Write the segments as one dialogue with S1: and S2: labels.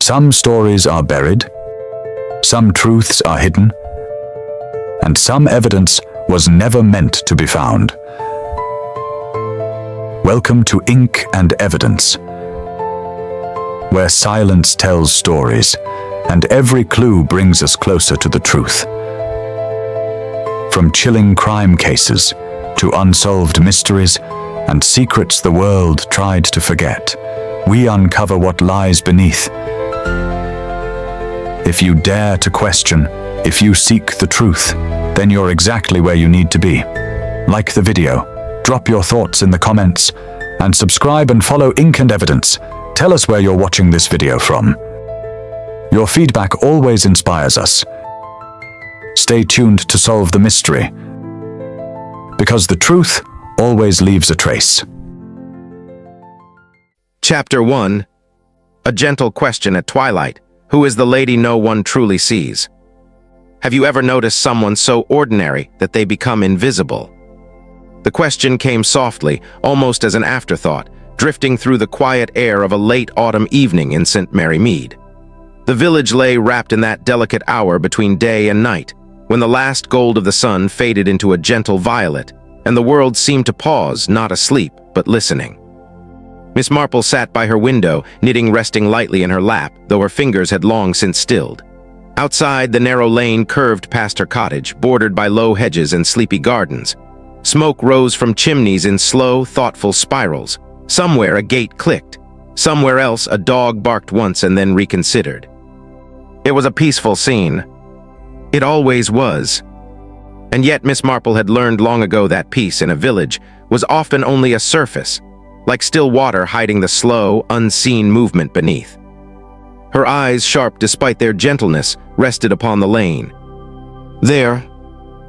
S1: Some stories are buried, some truths are hidden, and some evidence was never meant to be found. Welcome to Ink and Evidence, where silence tells stories, and every clue brings us closer to the truth. From chilling crime cases to unsolved mysteries and secrets the world tried to forget, we uncover what lies beneath. If you dare to question, if you seek the truth, then you're exactly where you need to be. Like the video, drop your thoughts in the comments, and subscribe and follow Ink and Evidence. Tell us where you're watching this video from. Your feedback always inspires us. Stay tuned to solve the mystery, because the truth always leaves a trace.
S2: Chapter 1. A gentle question at twilight. Who is the lady no one truly sees? Have you ever noticed someone so ordinary that they become invisible? The question came softly, almost as an afterthought, drifting through the quiet air of a late autumn evening in St. Mary Mead. The village lay wrapped in that delicate hour between day and night, when the last gold of the sun faded into a gentle violet, and the world seemed to pause, not asleep, but listening. Miss Marple sat by her window, knitting resting lightly in her lap, though her fingers had long since stilled. Outside, the narrow lane curved past her cottage, bordered by low hedges and sleepy gardens. Smoke rose from chimneys in slow, thoughtful spirals. Somewhere a gate clicked. Somewhere else a dog barked once and then reconsidered. It was a peaceful scene. It always was. And yet Miss Marple had learned long ago that peace in a village was often only a surface, like still water hiding the slow, unseen movement beneath. Her eyes, sharp despite their gentleness, rested upon the lane. There,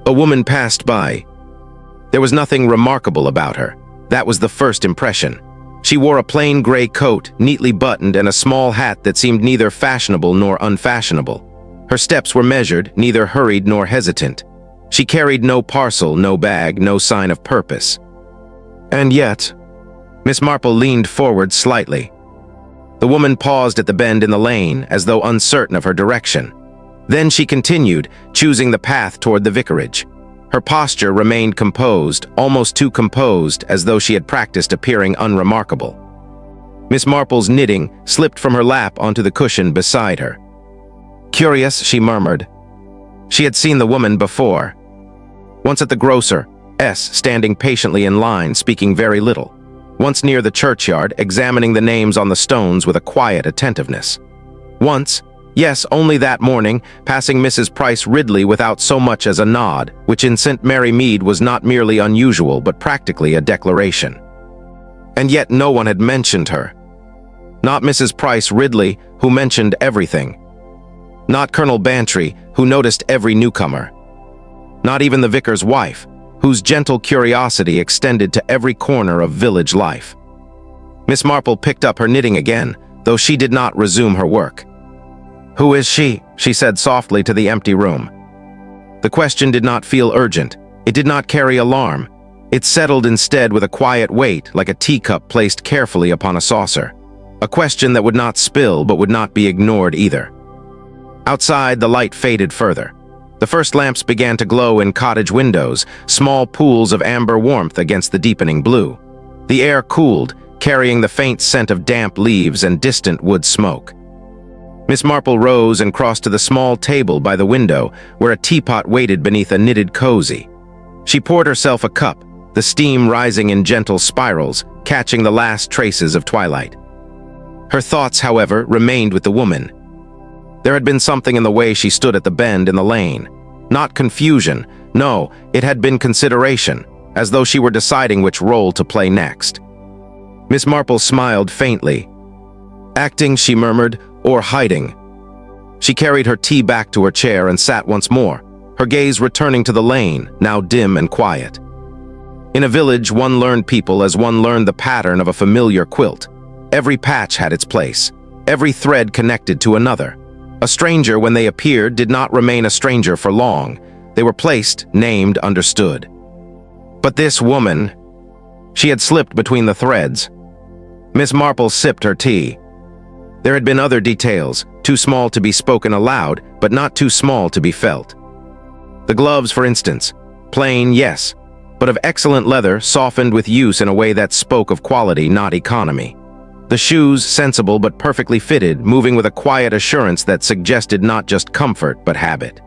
S2: a woman passed by. There was nothing remarkable about her. That was the first impression. She wore a plain gray coat, neatly buttoned, and a small hat that seemed neither fashionable nor unfashionable. Her steps were measured, neither hurried nor hesitant. She carried no parcel, no bag, no sign of purpose. And yet, Miss Marple leaned forward slightly. The woman paused at the bend in the lane, as though uncertain of her direction. Then she continued, choosing the path toward the vicarage. Her posture remained composed, almost too composed, as though she had practiced appearing unremarkable. Miss Marple's knitting slipped from her lap onto the cushion beside her. Curious, she murmured. She had seen the woman before. Once at the grocer, standing patiently in line, speaking very little. Once near the churchyard, examining the names on the stones with a quiet attentiveness. Once, yes, only that morning, passing Mrs. Price Ridley without so much as a nod, which in St. Mary Mead was not merely unusual but practically a declaration. And yet no one had mentioned her. Not Mrs. Price Ridley, who mentioned everything. Not Colonel Bantry, who noticed every newcomer. Not even the vicar's wife, whose gentle curiosity extended to every corner of village life. Miss Marple picked up her knitting again, though she did not resume her work. "Who is she?" she said softly to the empty room. The question did not feel urgent. It did not carry alarm. It settled instead with a quiet weight, like a teacup placed carefully upon a saucer. A question that would not spill but would not be ignored either. Outside, the light faded further. The first lamps began to glow in cottage windows, small pools of amber warmth against the deepening blue. The air cooled, carrying the faint scent of damp leaves and distant wood smoke. Miss Marple rose and crossed to the small table by the window, where a teapot waited beneath a knitted cozy. She poured herself a cup, the steam rising in gentle spirals, catching the last traces of twilight. Her thoughts, however, remained with the woman. There had been something in the way she stood at the bend in the lane. Not confusion, no, it had been consideration, as though she were deciding which role to play next. Miss Marple smiled faintly. Acting, she murmured, or hiding. She carried her tea back to her chair and sat once more, her gaze returning to the lane, now dim and quiet. In a village, one learned people as one learned the pattern of a familiar quilt. Every patch had its place, every thread connected to another. A stranger, when they appeared, did not remain a stranger for long. They were placed, named, understood. But this woman, she had slipped between the threads. Miss Marple sipped her tea. There had been other details, too small to be spoken aloud, but not too small to be felt. The gloves, for instance. Plain, yes, but of excellent leather, softened with use in a way that spoke of quality, not economy. The shoes, sensible but perfectly fitted, moving with a quiet assurance that suggested not just comfort, but habit.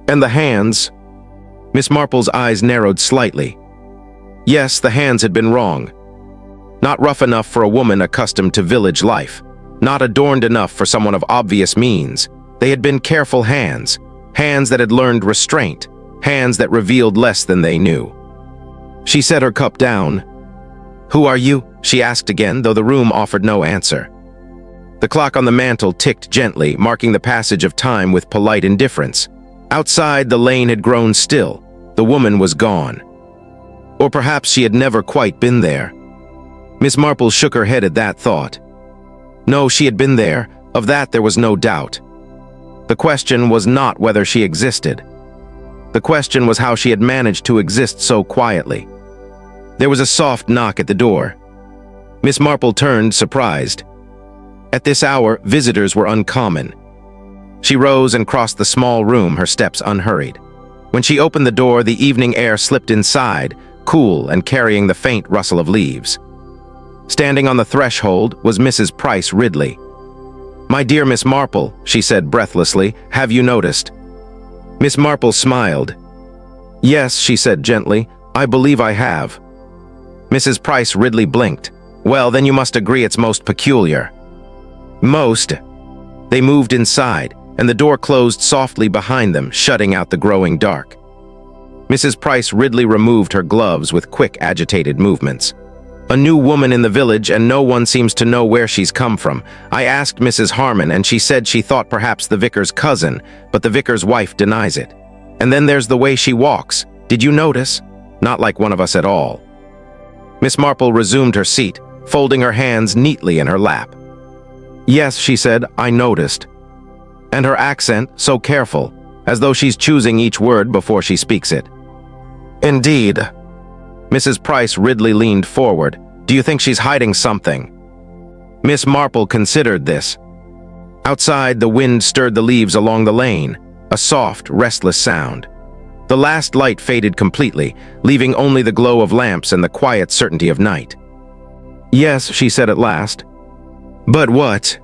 S2: And the hands. Miss Marple's eyes narrowed slightly. Yes, the hands had been wrong. Not rough enough for a woman accustomed to village life. Not adorned enough for someone of obvious means. They had been careful hands. Hands that had learned restraint. Hands that revealed less than they knew. She set her cup down. "Who are you?" she asked again, though the room offered no answer. The clock on the mantel ticked gently, marking the passage of time with polite indifference. Outside, the lane had grown still. The woman was gone. Or perhaps she had never quite been there. Miss Marple shook her head at that thought. No, she had been there. Of that there was no doubt. The question was not whether she existed. The question was how she had managed to exist so quietly. There was a soft knock at the door. Miss Marple turned, surprised. At this hour, visitors were uncommon. She rose and crossed the small room, her steps unhurried. When she opened the door, the evening air slipped inside, cool and carrying the faint rustle of leaves. Standing on the threshold was Mrs. Price Ridley. "My dear Miss Marple," she said breathlessly, "have you noticed?" Miss Marple smiled. "Yes," she said gently, "I believe I have." Mrs. Price Ridley blinked. "Well, then you must agree it's most peculiar." "Most." They moved inside, and the door closed softly behind them, shutting out the growing dark. Mrs. Price Ridley removed her gloves with quick, agitated movements. "A new woman in the village, and no one seems to know where she's come from. I asked Mrs. Harmon, and she said she thought perhaps the vicar's cousin, but the vicar's wife denies it. And then there's the way she walks. Did you notice? Not like one of us at all." Miss Marple resumed her seat, folding her hands neatly in her lap. "Yes," she said, "I noticed." And her accent, so careful, as though she's choosing each word before she speaks it. "Indeed." Mrs. Price Ridley leaned forward. "Do you think she's hiding something?" Miss Marple considered this. Outside, the wind stirred the leaves along the lane, a soft, restless sound. The last light faded completely, leaving only the glow of lamps and the quiet certainty of night. "Yes," she said at last. "But what?"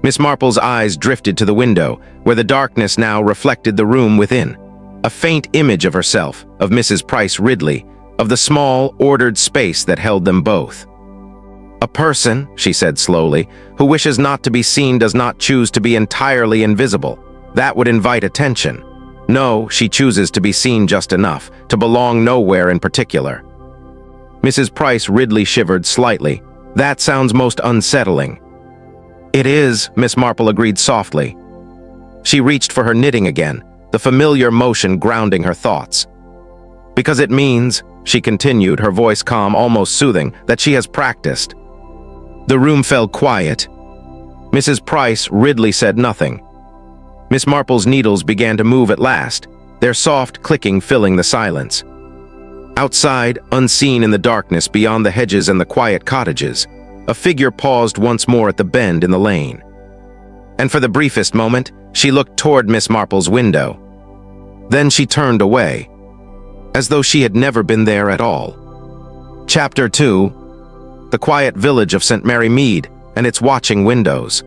S2: Miss Marple's eyes drifted to the window, where the darkness now reflected the room within. A faint image of herself, of Mrs. Price Ridley, of the small, ordered space that held them both. "A person," she said slowly, "who wishes not to be seen does not choose to be entirely invisible. That would invite attention. No, she chooses to be seen just enough, to belong nowhere in particular." Mrs. Price Ridley shivered slightly. "That sounds most unsettling." "It is," Miss Marple agreed softly. She reached for her knitting again, the familiar motion grounding her thoughts. "Because it means," she continued, her voice calm, almost soothing, "that she has practiced." The room fell quiet. Mrs. Price Ridley said nothing. Miss Marple's needles began to move at last, their soft clicking filling the silence. Outside, unseen in the darkness beyond the hedges and the quiet cottages, a figure paused once more at the bend in the lane. And for the briefest moment, she looked toward Miss Marple's window. Then she turned away, as though she had never been there at all. Chapter 2. The quiet village of St. Mary Mead and its watching windows.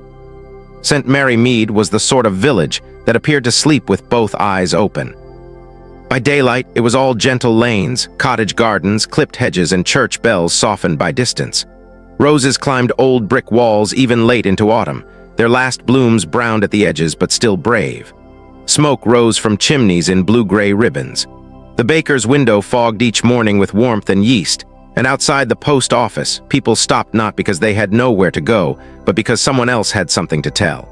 S2: St. Mary Mead was the sort of village that appeared to sleep with both eyes open. By daylight, it was all gentle lanes, cottage gardens, clipped hedges, and church bells softened by distance. Roses climbed old brick walls even late into autumn, their last blooms browned at the edges but still brave. Smoke rose from chimneys in blue-gray ribbons. The baker's window fogged each morning with warmth and yeast, and outside the post office, people stopped not because they had nowhere to go, but because someone else had something to tell.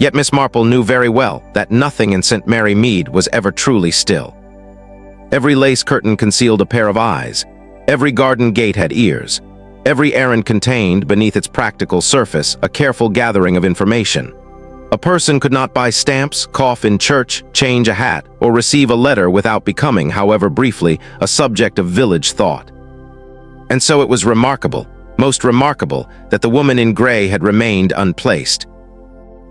S2: Yet Miss Marple knew very well that nothing in St. Mary Mead was ever truly still. Every lace curtain concealed a pair of eyes. Every garden gate had ears. Every errand contained, beneath its practical surface, a careful gathering of information. A person could not buy stamps, cough in church, change a hat, or receive a letter without becoming, however briefly, a subject of village thought. And so it was remarkable Most remarkable that the woman in gray had remained unplaced.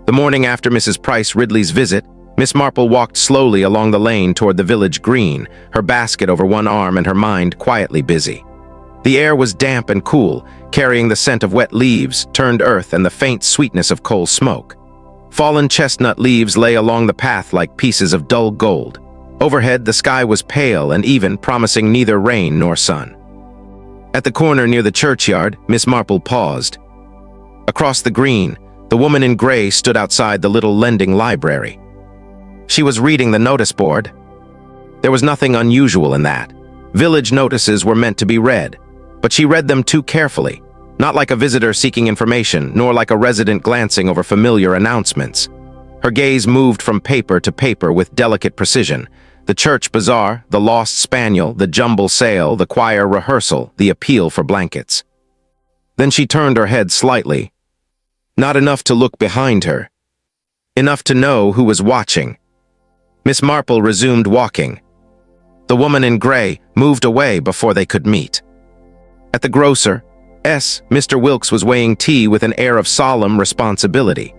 S2: The morning after Mrs. Price Ridley's visit, Miss Marple walked slowly along the lane toward the village green, her basket over one arm and her mind quietly busy. The air was damp and cool, carrying the scent of wet leaves, turned earth, and the faint sweetness of coal smoke. Fallen chestnut leaves lay along the path like pieces of dull gold. Overhead, the sky was pale and even, promising neither rain nor sun. At the corner near the churchyard, Miss Marple paused. Across the green, the woman in gray stood outside the little lending library. She was reading the notice board. There was nothing unusual in that. Village notices were meant to be read, but she read them too carefully, not like a visitor seeking information, nor like a resident glancing over familiar announcements. Her gaze moved from paper to paper with delicate precision. The church bazaar, the lost spaniel, the jumble sale, the choir rehearsal, the appeal for blankets. Then she turned her head slightly. Not enough to look behind her. Enough to know who was watching. Miss Marple resumed walking. The woman in gray moved away before they could meet. At the grocer's, Mr. Wilkes was weighing tea with an air of solemn responsibility.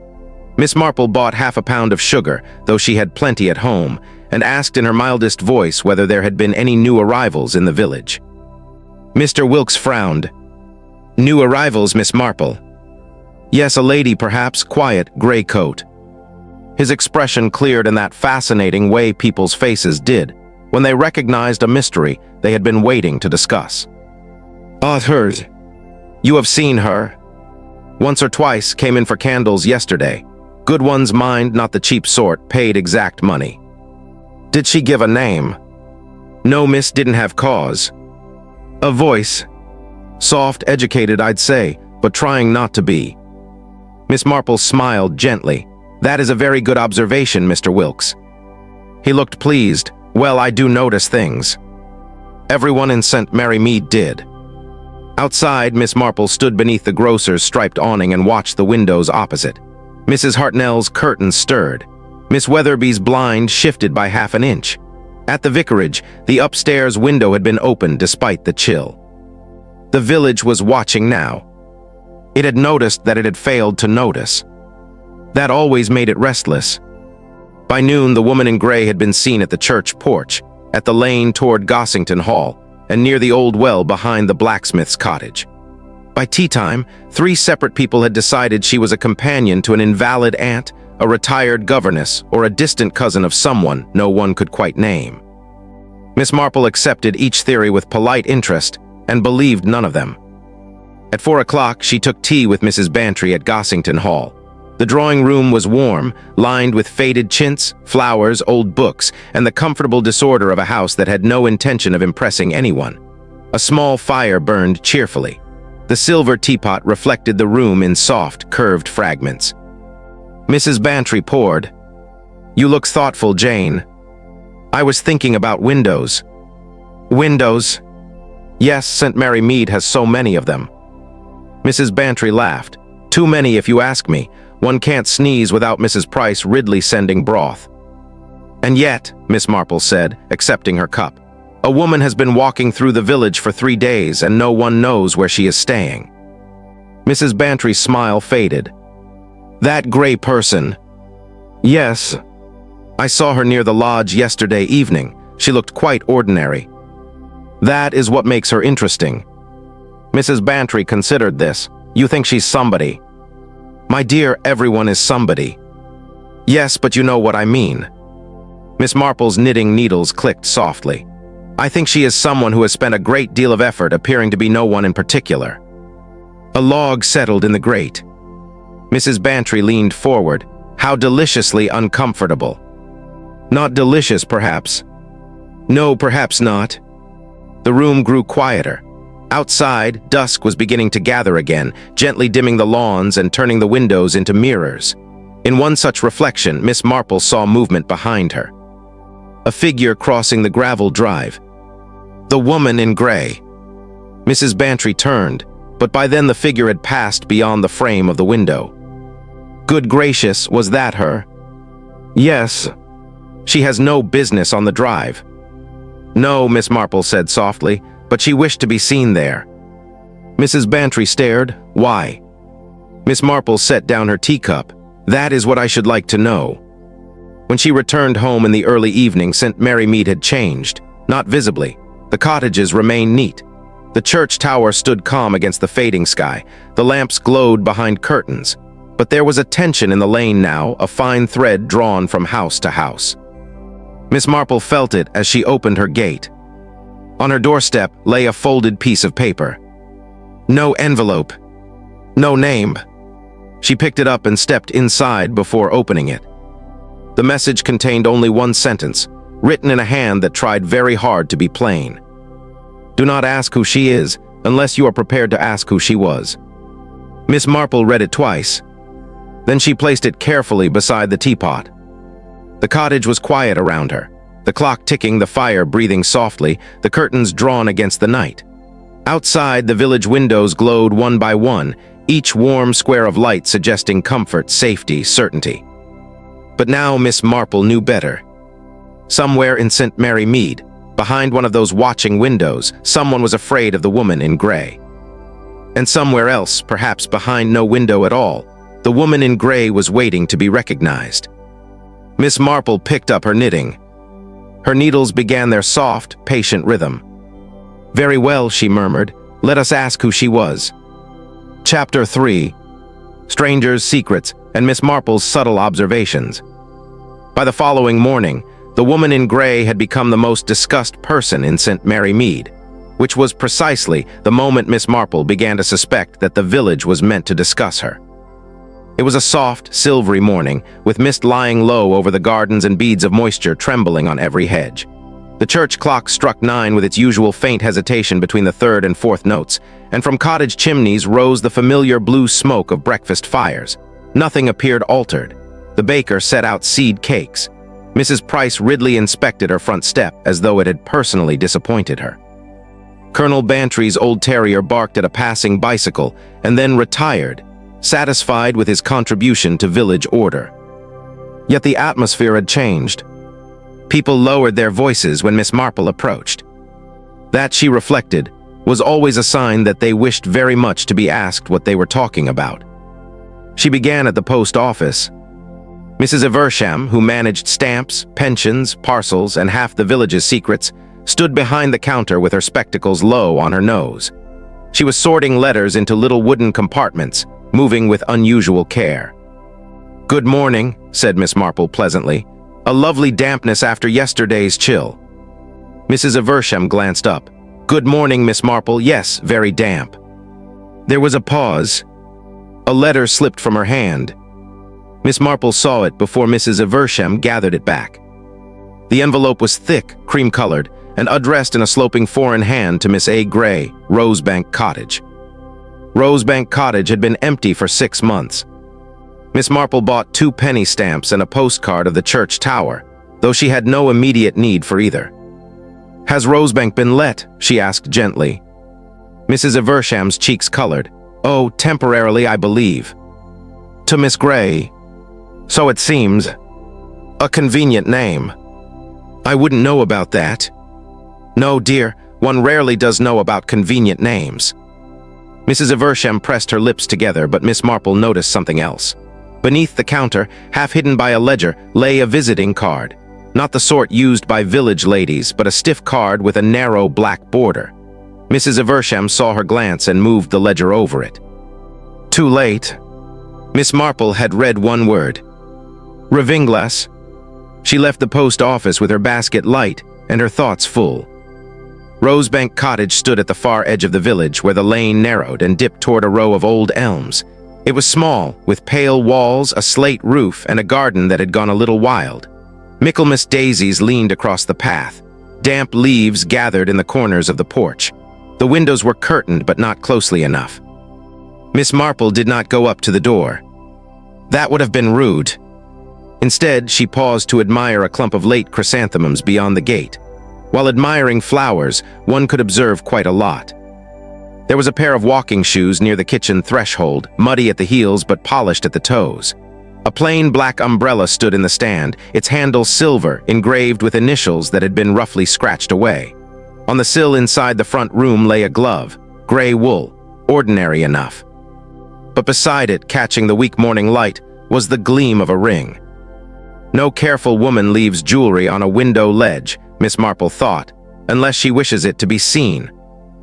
S2: Miss Marple bought half a pound of sugar, though she had plenty at home, and asked in her mildest voice whether there had been any new arrivals in the village. Mr. Wilkes frowned. New arrivals, Miss Marple? Yes, a lady perhaps, quiet, gray coat. His expression cleared in that fascinating way people's faces did when they recognized a mystery they had been waiting to discuss. Heard. You have seen her. Once or twice, came in for candles yesterday. Good ones, mind, not the cheap sort, paid exact money. Did she give a name? No, miss, didn't have cause. A voice. Soft, educated, I'd say, but trying not to be. Miss Marple smiled gently. That is a very good observation, Mr. Wilkes. He looked pleased. Well, I do notice things. Everyone in St. Mary Mead did. Outside, Miss Marple stood beneath the grocer's striped awning and watched the windows opposite. Mrs. Hartnell's curtain stirred. Miss Weatherby's blind shifted by half an inch. At the vicarage, the upstairs window had been opened despite the chill. The village was watching now. It had noticed that it had failed to notice. That always made it restless. By noon, the woman in gray had been seen at the church porch, at the lane toward Gossington Hall, and near the old well behind the blacksmith's cottage. By tea-time, 3 separate people had decided she was a companion to an invalid aunt, a retired governess, or a distant cousin of someone no one could quite name. Miss Marple accepted each theory with polite interest and believed none of them. At 4 o'clock, she took tea with Mrs. Bantry at Gossington Hall. The drawing room was warm, lined with faded chintz, flowers, old books, and the comfortable disorder of a house that had no intention of impressing anyone. A small fire burned cheerfully. The silver teapot reflected the room in soft, curved fragments. Mrs. Bantry poured. You look thoughtful, Jane. I was thinking about windows. Windows? Yes, St. Mary Mead has so many of them. Mrs. Bantry laughed. Too many if you ask me. One can't sneeze without Mrs. Price Ridley sending broth. And yet, Miss Marple said, accepting her cup, a woman has been walking through the village for 3 days and no one knows where she is staying. Mrs. Bantry's smile faded. That gray person. Yes. I saw her near the lodge yesterday evening. She looked quite ordinary. That is what makes her interesting. Mrs. Bantry considered this. You think she's somebody. My dear, everyone is somebody. Yes, but you know what I mean. Miss Marple's knitting needles clicked softly. I think she is someone who has spent a great deal of effort appearing to be no one in particular. A log settled in the grate. Mrs. Bantry leaned forward. How deliciously uncomfortable. Not delicious, perhaps. No, perhaps not. The room grew quieter. Outside, dusk was beginning to gather again, gently dimming the lawns and turning the windows into mirrors. In one such reflection, Miss Marple saw movement behind her. A figure crossing the gravel drive. The woman in gray. Mrs. Bantry turned, but by then the figure had passed beyond the frame of the window. Good gracious, was that her? Yes. She has no business on the drive. No, Miss Marple said softly, but she wished to be seen there. Mrs. Bantry stared. Why? Miss Marple set down her teacup. That is what I should like to know. When she returned home in the early evening, St. Mary Mead had changed, not visibly. The cottages remained neat. The church tower stood calm against the fading sky. The lamps glowed behind curtains. But there was a tension in the lane now, a fine thread drawn from house to house. Miss Marple felt it as she opened her gate. On her doorstep lay a folded piece of paper. No envelope. No name. She picked it up and stepped inside before opening it. The message contained only one sentence, written in a hand that tried very hard to be plain. Do not ask who she is, unless you are prepared to ask who she was. Miss Marple read it twice. Then she placed it carefully beside the teapot. The cottage was quiet around her, the clock ticking, the fire breathing softly, the curtains drawn against the night. Outside, the village windows glowed one by one, each warm square of light suggesting comfort, safety, certainty. But now Miss Marple knew better. Somewhere in St. Mary Mead, behind one of those watching windows, someone was afraid of the woman in gray. And somewhere else, perhaps behind no window at all, the woman in gray was waiting to be recognized. Miss Marple picked up her knitting. Her needles began their soft, patient rhythm. Very well, she murmured. Let us ask who she was. Chapter 3. Strangers' Secrets and Miss Marple's Subtle Observations. By the following morning, the woman in gray had become the most discussed person in St. Mary Mead, which was precisely the moment Miss Marple began to suspect that the village was meant to discuss her. It was a soft, silvery morning, with mist lying low over the gardens and beads of moisture trembling on every hedge. The church clock struck 9 with its usual faint hesitation between the third and fourth notes, and from cottage chimneys rose the familiar blue smoke of breakfast fires. Nothing appeared altered. The baker set out seed cakes. Mrs. Price Ridley inspected her front step as though it had personally disappointed her. Colonel Bantry's old terrier barked at a passing bicycle and then retired, satisfied with his contribution to village order. Yet the atmosphere had changed. People lowered their voices when Miss Marple approached. That, she reflected, was always a sign that they wished very much to be asked what they were talking about. She began at the post office. Mrs. Eversham, who managed stamps, pensions, parcels, and half the village's secrets, stood behind the counter with her spectacles low on her nose. She was sorting letters into little wooden compartments, moving with unusual care. "Good morning," said Miss Marple pleasantly. "A lovely dampness after yesterday's chill." Mrs. Eversham glanced up. "Good morning, Miss Marple. Yes, very damp." There was a pause. A letter slipped from her hand. Miss Marple saw it before Mrs. Eversham gathered it back. The envelope was thick, cream-colored, and addressed in a sloping foreign hand to Miss A. Gray, Rosebank Cottage. Rosebank Cottage had been empty for 6 months. Miss Marple bought 2 penny stamps and a postcard of the church tower, though she had no immediate need for either. "Has Rosebank been let?" she asked gently. Mrs. Eversham's cheeks colored. "Oh, temporarily, I believe." "To Miss Gray." "So it seems. A convenient name." "I wouldn't know about that." "No, dear, one rarely does know about convenient names." Mrs. Eversham pressed her lips together, but Miss Marple noticed something else. Beneath the counter, half hidden by a ledger, lay a visiting card. Not the sort used by village ladies, but a stiff card with a narrow black border. Mrs. Eversham saw her glance and moved the ledger over it. Too late. Miss Marple had read one word. Revinglas. She left the post office with her basket light and her thoughts full. Rosebank Cottage stood at the far edge of the village where the lane narrowed and dipped toward a row of old elms. It was small, with pale walls, a slate roof, and a garden that had gone a little wild. Michaelmas daisies leaned across the path. Damp leaves gathered in the corners of the porch. The windows were curtained but not closely enough. Miss Marple did not go up to the door. That would have been rude. Instead, she paused to admire a clump of late chrysanthemums beyond the gate. While admiring flowers, one could observe quite a lot. There was a pair of walking shoes near the kitchen threshold, muddy at the heels but polished at the toes. A plain black umbrella stood in the stand, its handle silver, engraved with initials that had been roughly scratched away. On the sill inside the front room lay a glove, gray wool, ordinary enough. But beside it, catching the weak morning light, was the gleam of a ring. No careful woman leaves jewelry on a window ledge, Miss Marple thought, unless she wishes it to be seen,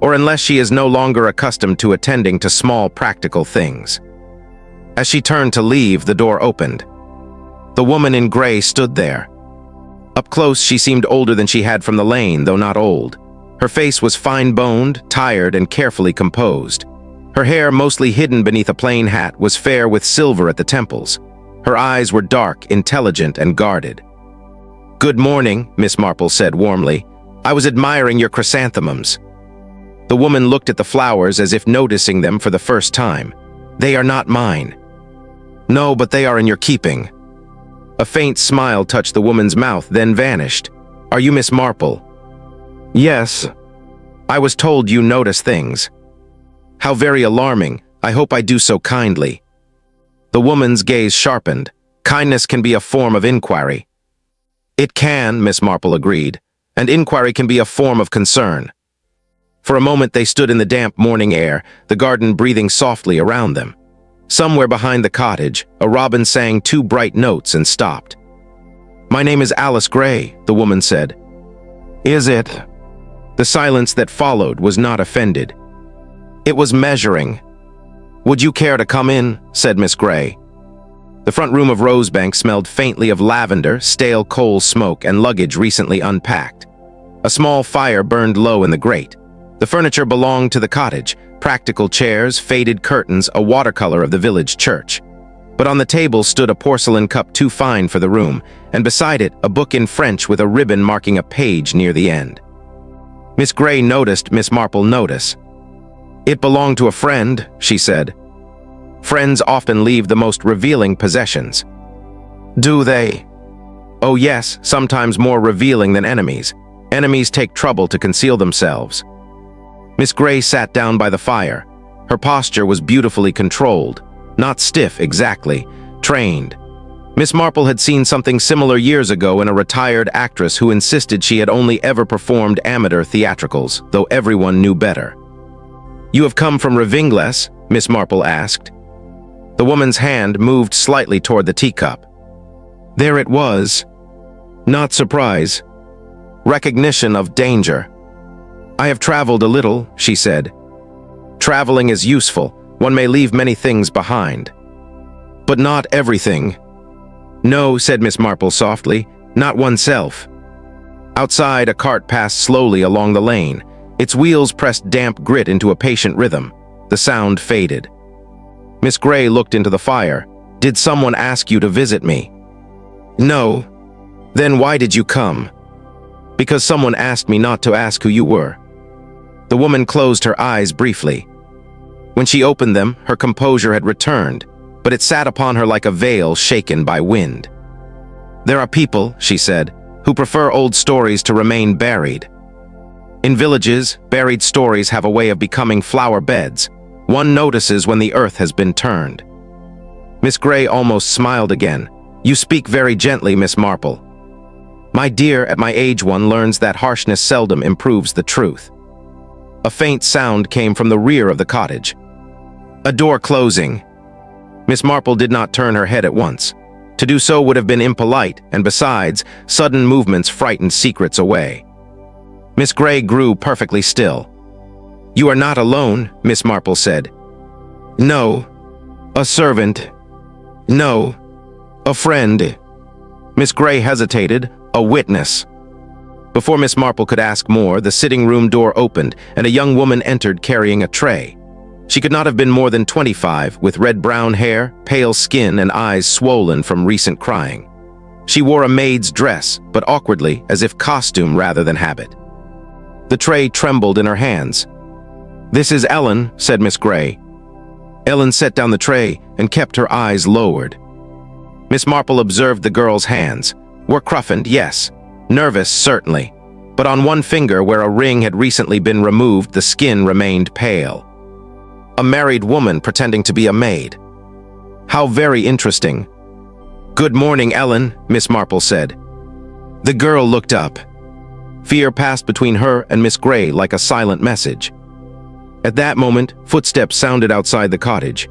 S2: or unless she is no longer accustomed to attending to small practical things. As she turned to leave, the door opened. The woman in gray stood there. Up close, she seemed older than she had from the lane, though not old. Her face was fine-boned, tired, and carefully composed. Her hair, mostly hidden beneath a plain hat, was fair with silver at the temples. Her eyes were dark, intelligent, and guarded. "Good morning," Miss Marple said warmly. "I was admiring your chrysanthemums." The woman looked at the flowers as if noticing them for the first time. "They are not mine." "No, but they are in your keeping." A faint smile touched the woman's mouth, then vanished. "Are you Miss Marple?" "Yes. I was told you notice things." "How very alarming. I hope I do so kindly." The woman's gaze sharpened. "Kindness can be a form of inquiry." "It can," Miss Marple agreed, "and inquiry can be a form of concern." For a moment they stood in the damp morning air, the garden breathing softly around them. Somewhere behind the cottage, a robin sang 2 bright notes and stopped. "My name is Alice Gray," the woman said. "Is it?" The silence that followed was not offended. It was measuring. "Would you care to come in?" said Miss Gray. The front room of Rosebank smelled faintly of lavender, stale coal smoke, and luggage recently unpacked. A small fire burned low in the grate. The furniture belonged to the cottage: practical chairs, faded curtains, a watercolor of the village church. But on the table stood a porcelain cup too fine for the room, and beside it, a book in French with a ribbon marking a page near the end. Miss Gray noticed Miss Marple notice. "It belonged to a friend," she said. "Friends often leave the most revealing possessions." "Do they?" "Oh yes, sometimes more revealing than enemies. Enemies take trouble to conceal themselves." Miss Gray sat down by the fire. Her posture was beautifully controlled. Not stiff exactly, trained. Miss Marple had seen something similar years ago in a retired actress who insisted she had only ever performed amateur theatricals, though everyone knew better. "You have come from Revingles?" Miss Marple asked. The woman's hand moved slightly toward the teacup. There it was. Not surprise. Recognition of danger. "I have traveled a little," she said. "Traveling is useful. One may leave many things behind." "But not everything." "No," said Miss Marple softly, "not oneself." Outside, a cart passed slowly along the lane. Its wheels pressed damp grit into a patient rhythm. The sound faded. Miss Gray looked into the fire. "Did someone ask you to visit me?" "No." "Then why did you come?" "Because someone asked me not to ask who you were." The woman closed her eyes briefly. When she opened them, her composure had returned, but it sat upon her like a veil shaken by wind. "There are people," she said, "who prefer old stories to remain buried. In villages, buried stories have a way of becoming flower beds. One notices when the earth has been turned." Miss Gray almost smiled again. "You speak very gently, Miss Marple." "My dear, at my age one learns that harshness seldom improves the truth." A faint sound came from the rear of the cottage. A door closing. Miss Marple did not turn her head at once. To do so would have been impolite, and besides, sudden movements frightened secrets away. Miss Gray grew perfectly still. "You are not alone," Miss Marple said. "No." "A servant?" "No." "A friend?" Miss Gray hesitated. "A witness." Before Miss Marple could ask more, the sitting room door opened, and a young woman entered carrying a tray. She could not have been more than 25, with red-brown hair, pale skin, and eyes swollen from recent crying. She wore a maid's dress, but awkwardly, as if costume rather than habit. The tray trembled in her hands. "This is Ellen," said Miss Gray. Ellen set down the tray and kept her eyes lowered. Miss Marple observed the girl's hands. Were cruffined, yes. Nervous, certainly. But on one finger, where a ring had recently been removed, the skin remained pale. A married woman pretending to be a maid. How very interesting. "Good morning, Ellen," Miss Marple said. The girl looked up. Fear passed between her and Miss Gray like a silent message. At that moment, footsteps sounded outside the cottage.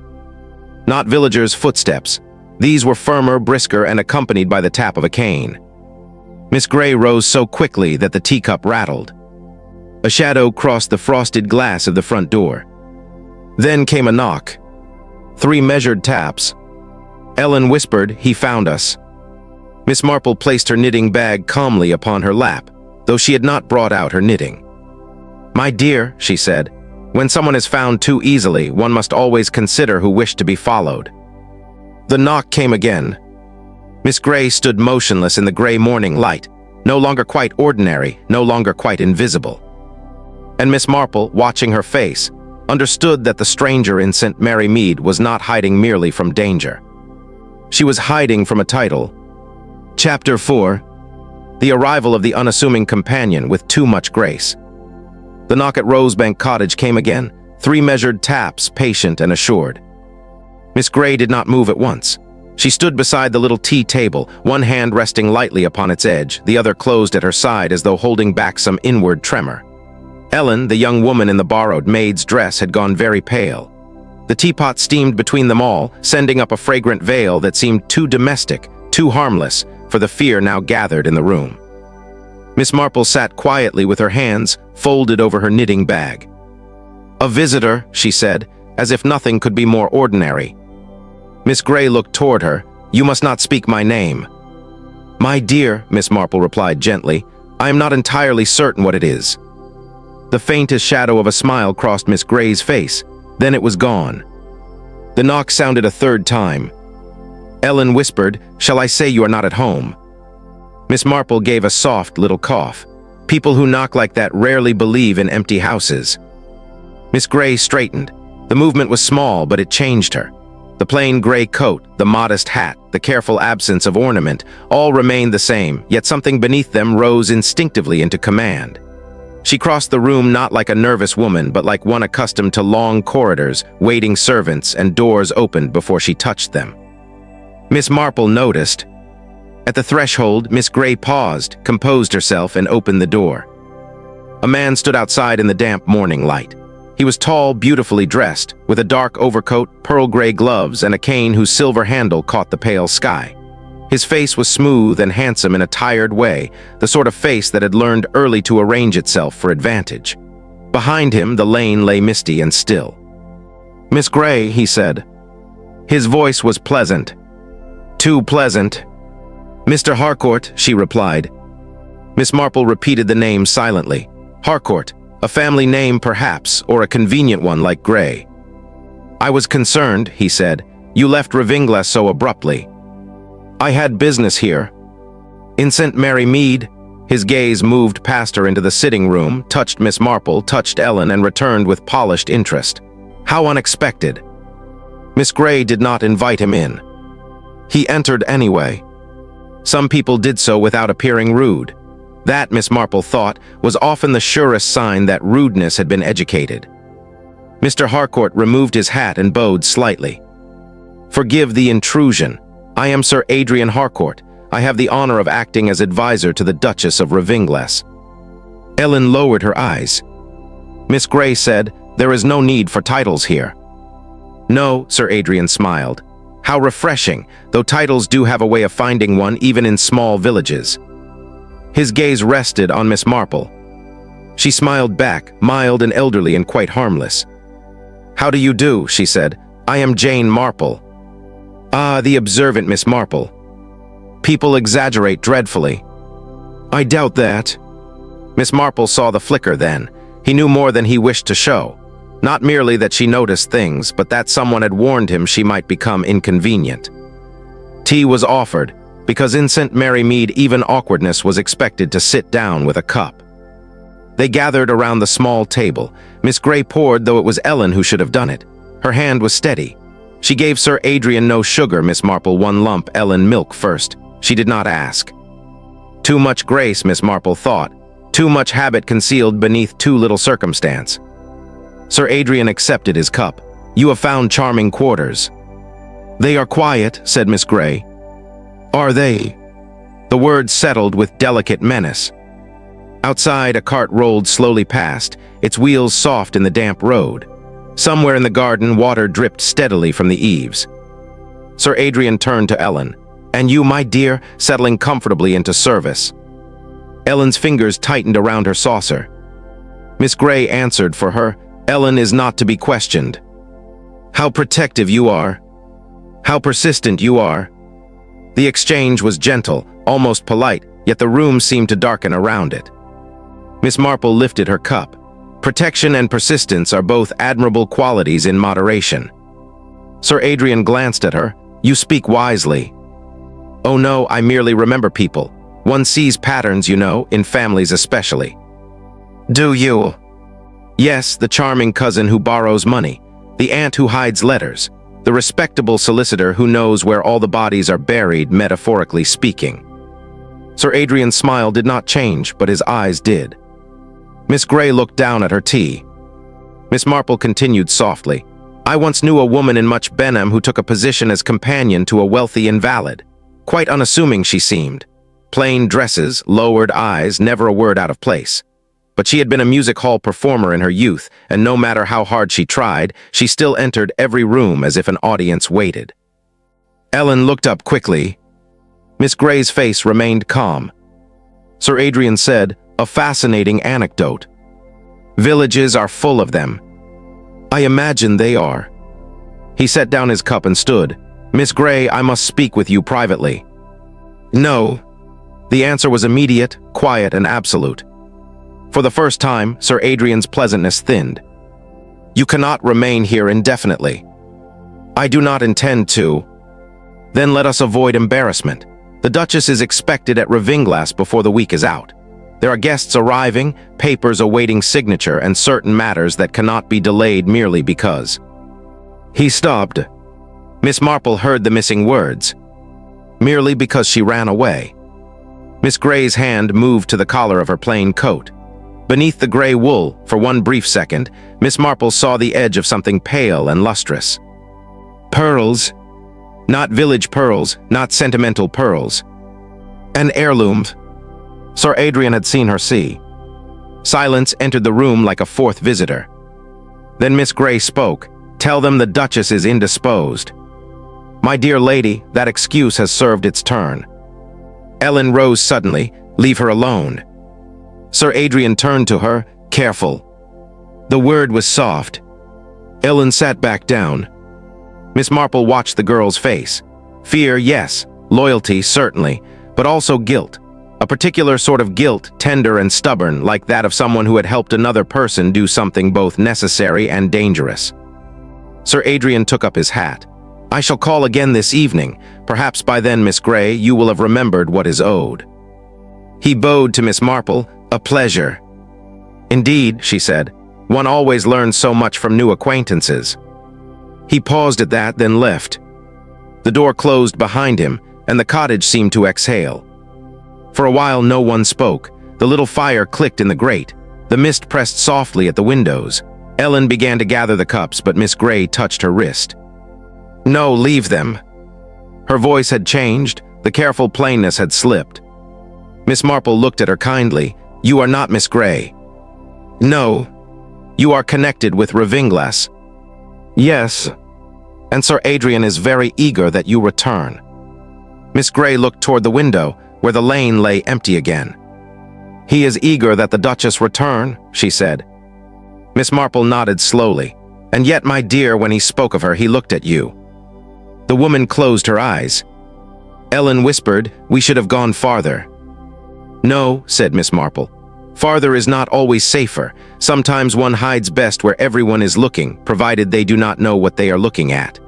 S2: Not villagers' footsteps. These were firmer, brisker, and accompanied by the tap of a cane. Miss Grey rose so quickly that the teacup rattled. A shadow crossed the frosted glass of the front door. Then came a knock. 3 measured taps. Ellen whispered, "He found us." Miss Marple placed her knitting bag calmly upon her lap, though she had not brought out her knitting. "My dear," she said, "when someone is found too easily, one must always consider who wished to be followed." The knock came again. Miss Grey stood motionless in the gray morning light, no longer quite ordinary, no longer quite invisible. And Miss Marple, watching her face, understood that the stranger in St. Mary Mead was not hiding merely from danger. She was hiding from a title. Chapter 4. The arrival of the unassuming companion with too much grace. The knock at Rosebank Cottage came again, 3 measured taps, patient and assured. Miss Grey did not move at once. She stood beside the little tea table, one hand resting lightly upon its edge, the other closed at her side as though holding back some inward tremor. Ellen, the young woman in the borrowed maid's dress, had gone very pale. The teapot steamed between them all, sending up a fragrant veil that seemed too domestic, too harmless, for the fear now gathered in the room. Miss Marple sat quietly with her hands folded over her knitting bag. "A visitor," she said, as if nothing could be more ordinary. Miss Grey looked toward her. "You must not speak my name." "My dear," Miss Marple replied gently, "I am not entirely certain what it is." The faintest shadow of a smile crossed Miss Grey's face, then it was gone. The knock sounded a 3rd time. Ellen whispered, "Shall I say you are not at home?" Miss Marple gave a soft little cough. People who knock like that rarely believe in empty houses. Miss Grey straightened. The movement was small, but it changed her. The plain gray coat, the modest hat, the careful absence of ornament, all remained the same, yet something beneath them rose instinctively into command. She crossed the room not like a nervous woman, but like one accustomed to long corridors, waiting servants, and doors opened before she touched them. Miss Marple noticed. At the threshold, Miss Grey paused, composed herself, and opened the door. A man stood outside in the damp morning light. He was tall, beautifully dressed, with a dark overcoat, pearl-gray gloves, and a cane whose silver handle caught the pale sky. His face was smooth and handsome in a tired way, the sort of face that had learned early to arrange itself for advantage. Behind him, the lane lay misty and still. "Miss Grey," he said. His voice was pleasant. Too pleasant. "Mr. Harcourt," she replied. Miss Marple repeated the name silently. Harcourt, a family name perhaps, or a convenient one like Grey. "I was concerned," he said. "You left Ravingles so abruptly." "I had business here." "In St. Mary Mead?" His gaze moved past her into the sitting room, touched Miss Marple, touched Ellen, and returned with polished interest. "How unexpected." Miss Grey did not invite him in. He entered anyway. Some people did so without appearing rude. That, Miss Marple thought, was often the surest sign that rudeness had been educated. Mr. Harcourt removed his hat and bowed slightly. "Forgive the intrusion. I am Sir Adrian Harcourt. I have the honor of acting as advisor to the Duchess of Ravingles." Ellen lowered her eyes. Miss Grey said, "There is no need for titles here." "No," Sir Adrian smiled. "How refreshing, though titles do have a way of finding one even in small villages." His gaze rested on Miss Marple. She smiled back, mild and elderly and quite harmless. "How do you do?" she said. "I am Jane Marple." "Ah, the observant Miss Marple. People exaggerate dreadfully." "I doubt that." Miss Marple saw the flicker then. He knew more than he wished to show. Not merely that she noticed things, but that someone had warned him she might become inconvenient. Tea was offered, because in St. Mary Mead even awkwardness was expected to sit down with a cup. They gathered around the small table. Miss Grey poured, though it was Ellen who should have done it. Her hand was steady. She gave Sir Adrian no sugar, Miss Marple 1 lump, Ellen milk first. She did not ask. Too much grace, Miss Marple thought. Too much habit concealed beneath too little circumstance. Sir Adrian accepted his cup. "You have found charming quarters." "They are quiet," said Miss Grey. "Are they?" The word settled with delicate menace. Outside, a cart rolled slowly past, its wheels soft in the damp road. Somewhere in the garden, water dripped steadily from the eaves. Sir Adrian turned to Ellen. "And you, my dear," settling comfortably into service. Ellen's fingers tightened around her saucer. Miss Grey answered for her. "Ellen is not to be questioned. How protective you are. How persistent you are." The exchange was gentle, almost polite, yet the room seemed to darken around it. Miss Marple lifted her cup. Protection and persistence are both admirable qualities in moderation. Sir Adrian glanced at her. "You speak wisely." "Oh no, I merely remember people. One sees patterns, you know, in families especially." "Do you?" "Yes, the charming cousin who borrows money, the aunt who hides letters, the respectable solicitor who knows where all the bodies are buried, metaphorically speaking." Sir Adrian's smile did not change, but his eyes did. Miss Grey looked down at her tea. Miss Marple continued softly. "I once knew a woman in Much Benham who took a position as companion to a wealthy invalid. Quite unassuming she seemed. Plain dresses, lowered eyes, never a word out of place. But she had been a music hall performer in her youth, and no matter how hard she tried, she still entered every room as if an audience waited." Ellen looked up quickly. Miss Grey's face remained calm. Sir Adrian said, "A fascinating anecdote. Villages are full of them." "I imagine they are." He set down his cup and stood. "Miss Grey, I must speak with you privately." "No." The answer was immediate, quiet, and absolute. For the first time, Sir Adrian's pleasantness thinned. "You cannot remain here indefinitely." "I do not intend to." "Then let us avoid embarrassment. The Duchess is expected at Ravinglass before the week is out. There are guests arriving, papers awaiting signature, and certain matters that cannot be delayed merely because." He stopped. Miss Marple heard the missing words. "Merely because she ran away." Miss Grey's hand moved to the collar of her plain coat. Beneath the gray wool, for one brief second, Miss Marple saw the edge of something pale and lustrous. Pearls. Not village pearls, not sentimental pearls. An heirloom. Sir Adrian had seen her see. Silence entered the room like a fourth visitor. Then Miss Grey spoke. "Tell them the Duchess is indisposed." "My dear lady, that excuse has served its turn." Ellen rose suddenly. "Leave her alone." Sir Adrian turned to her, careful. The word was soft. Ellen sat back down. Miss Marple watched the girl's face. Fear, yes. Loyalty, certainly. But also guilt. A particular sort of guilt, tender and stubborn, like that of someone who had helped another person do something both necessary and dangerous. Sir Adrian took up his hat. "I shall call again this evening. Perhaps by then, Miss Grey, you will have remembered what is owed." He bowed to Miss Marple. "A pleasure." "Indeed," she said. "One always learns so much from new acquaintances." He paused at that, then left. The door closed behind him, and the cottage seemed to exhale. For a while no one spoke. The little fire clicked in the grate. The mist pressed softly at the windows. Ellen began to gather the cups, but Miss Grey touched her wrist. "No, leave them." Her voice had changed. The careful plainness had slipped. Miss Marple looked at her kindly. "You are not Miss Grey." "No." "You are connected with Ravinglass." "Yes. And Sir Adrian is very eager that you return." Miss Grey looked toward the window, where the lane lay empty again. "He is eager that the Duchess return," she said. Miss Marple nodded slowly. "And yet, my dear, when he spoke of her, he looked at you." The woman closed her eyes. Ellen whispered, "We should have gone farther." "No," said Miss Marple. "Farther is not always safer. Sometimes one hides best where everyone is looking, provided they do not know what they are looking at."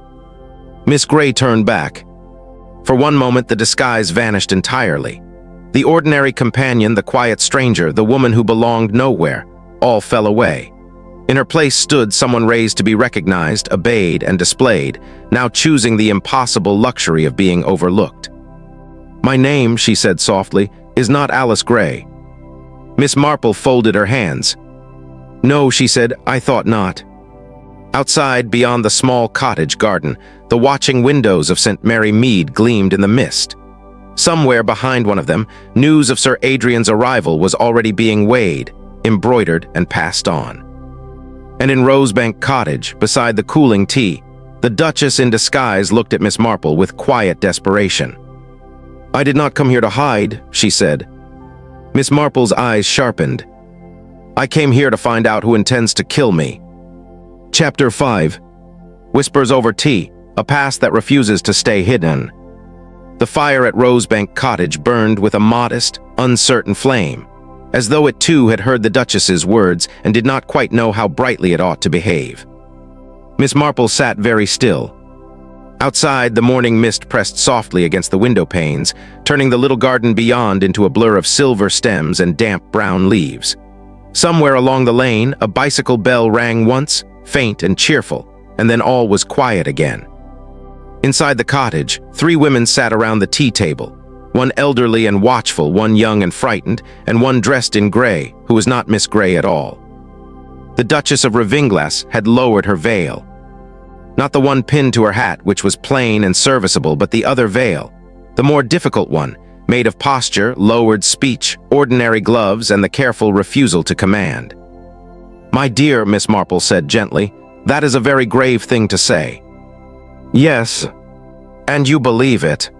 S2: Miss Grey turned back. For one moment, the disguise vanished entirely. The ordinary companion, the quiet stranger, the woman who belonged nowhere, all fell away. In her place stood someone raised to be recognized, obeyed, and displayed, now choosing the impossible luxury of being overlooked. "My name," she said softly, "is not Alice Grey." Miss Marple folded her hands. "No," she said, "I thought not." Outside, beyond the small cottage garden, the watching windows of St. Mary Mead gleamed in the mist. Somewhere behind one of them, news of Sir Adrian's arrival was already being weighed, embroidered, and passed on. And in Rosebank Cottage, beside the cooling tea, the Duchess in disguise looked at Miss Marple with quiet desperation. "I did not come here to hide," she said. Miss Marple's eyes sharpened. "I came here to find out who intends to kill me." Chapter 5. Whispers over tea, a past that refuses to stay hidden. The fire at Rosebank Cottage burned with a modest, uncertain flame, as though it too had heard the Duchess's words and did not quite know how brightly it ought to behave. Miss Marple sat very still. Outside, the morning mist pressed softly against the window panes, turning the little garden beyond into a blur of silver stems and damp brown leaves. Somewhere along the lane, a bicycle bell rang once, faint and cheerful, and then all was quiet again. Inside the cottage, 3 women sat around the tea table, one elderly and watchful, one young and frightened, and one dressed in gray, who was not Miss Grey at all. The Duchess of Ravinglass had lowered her veil. Not the one pinned to her hat, which was plain and serviceable, but the other veil, the more difficult one, made of posture, lowered speech, ordinary gloves, and the careful refusal to command. "My dear," Miss Marple said gently, "that is a very grave thing to say." "Yes, and you believe it."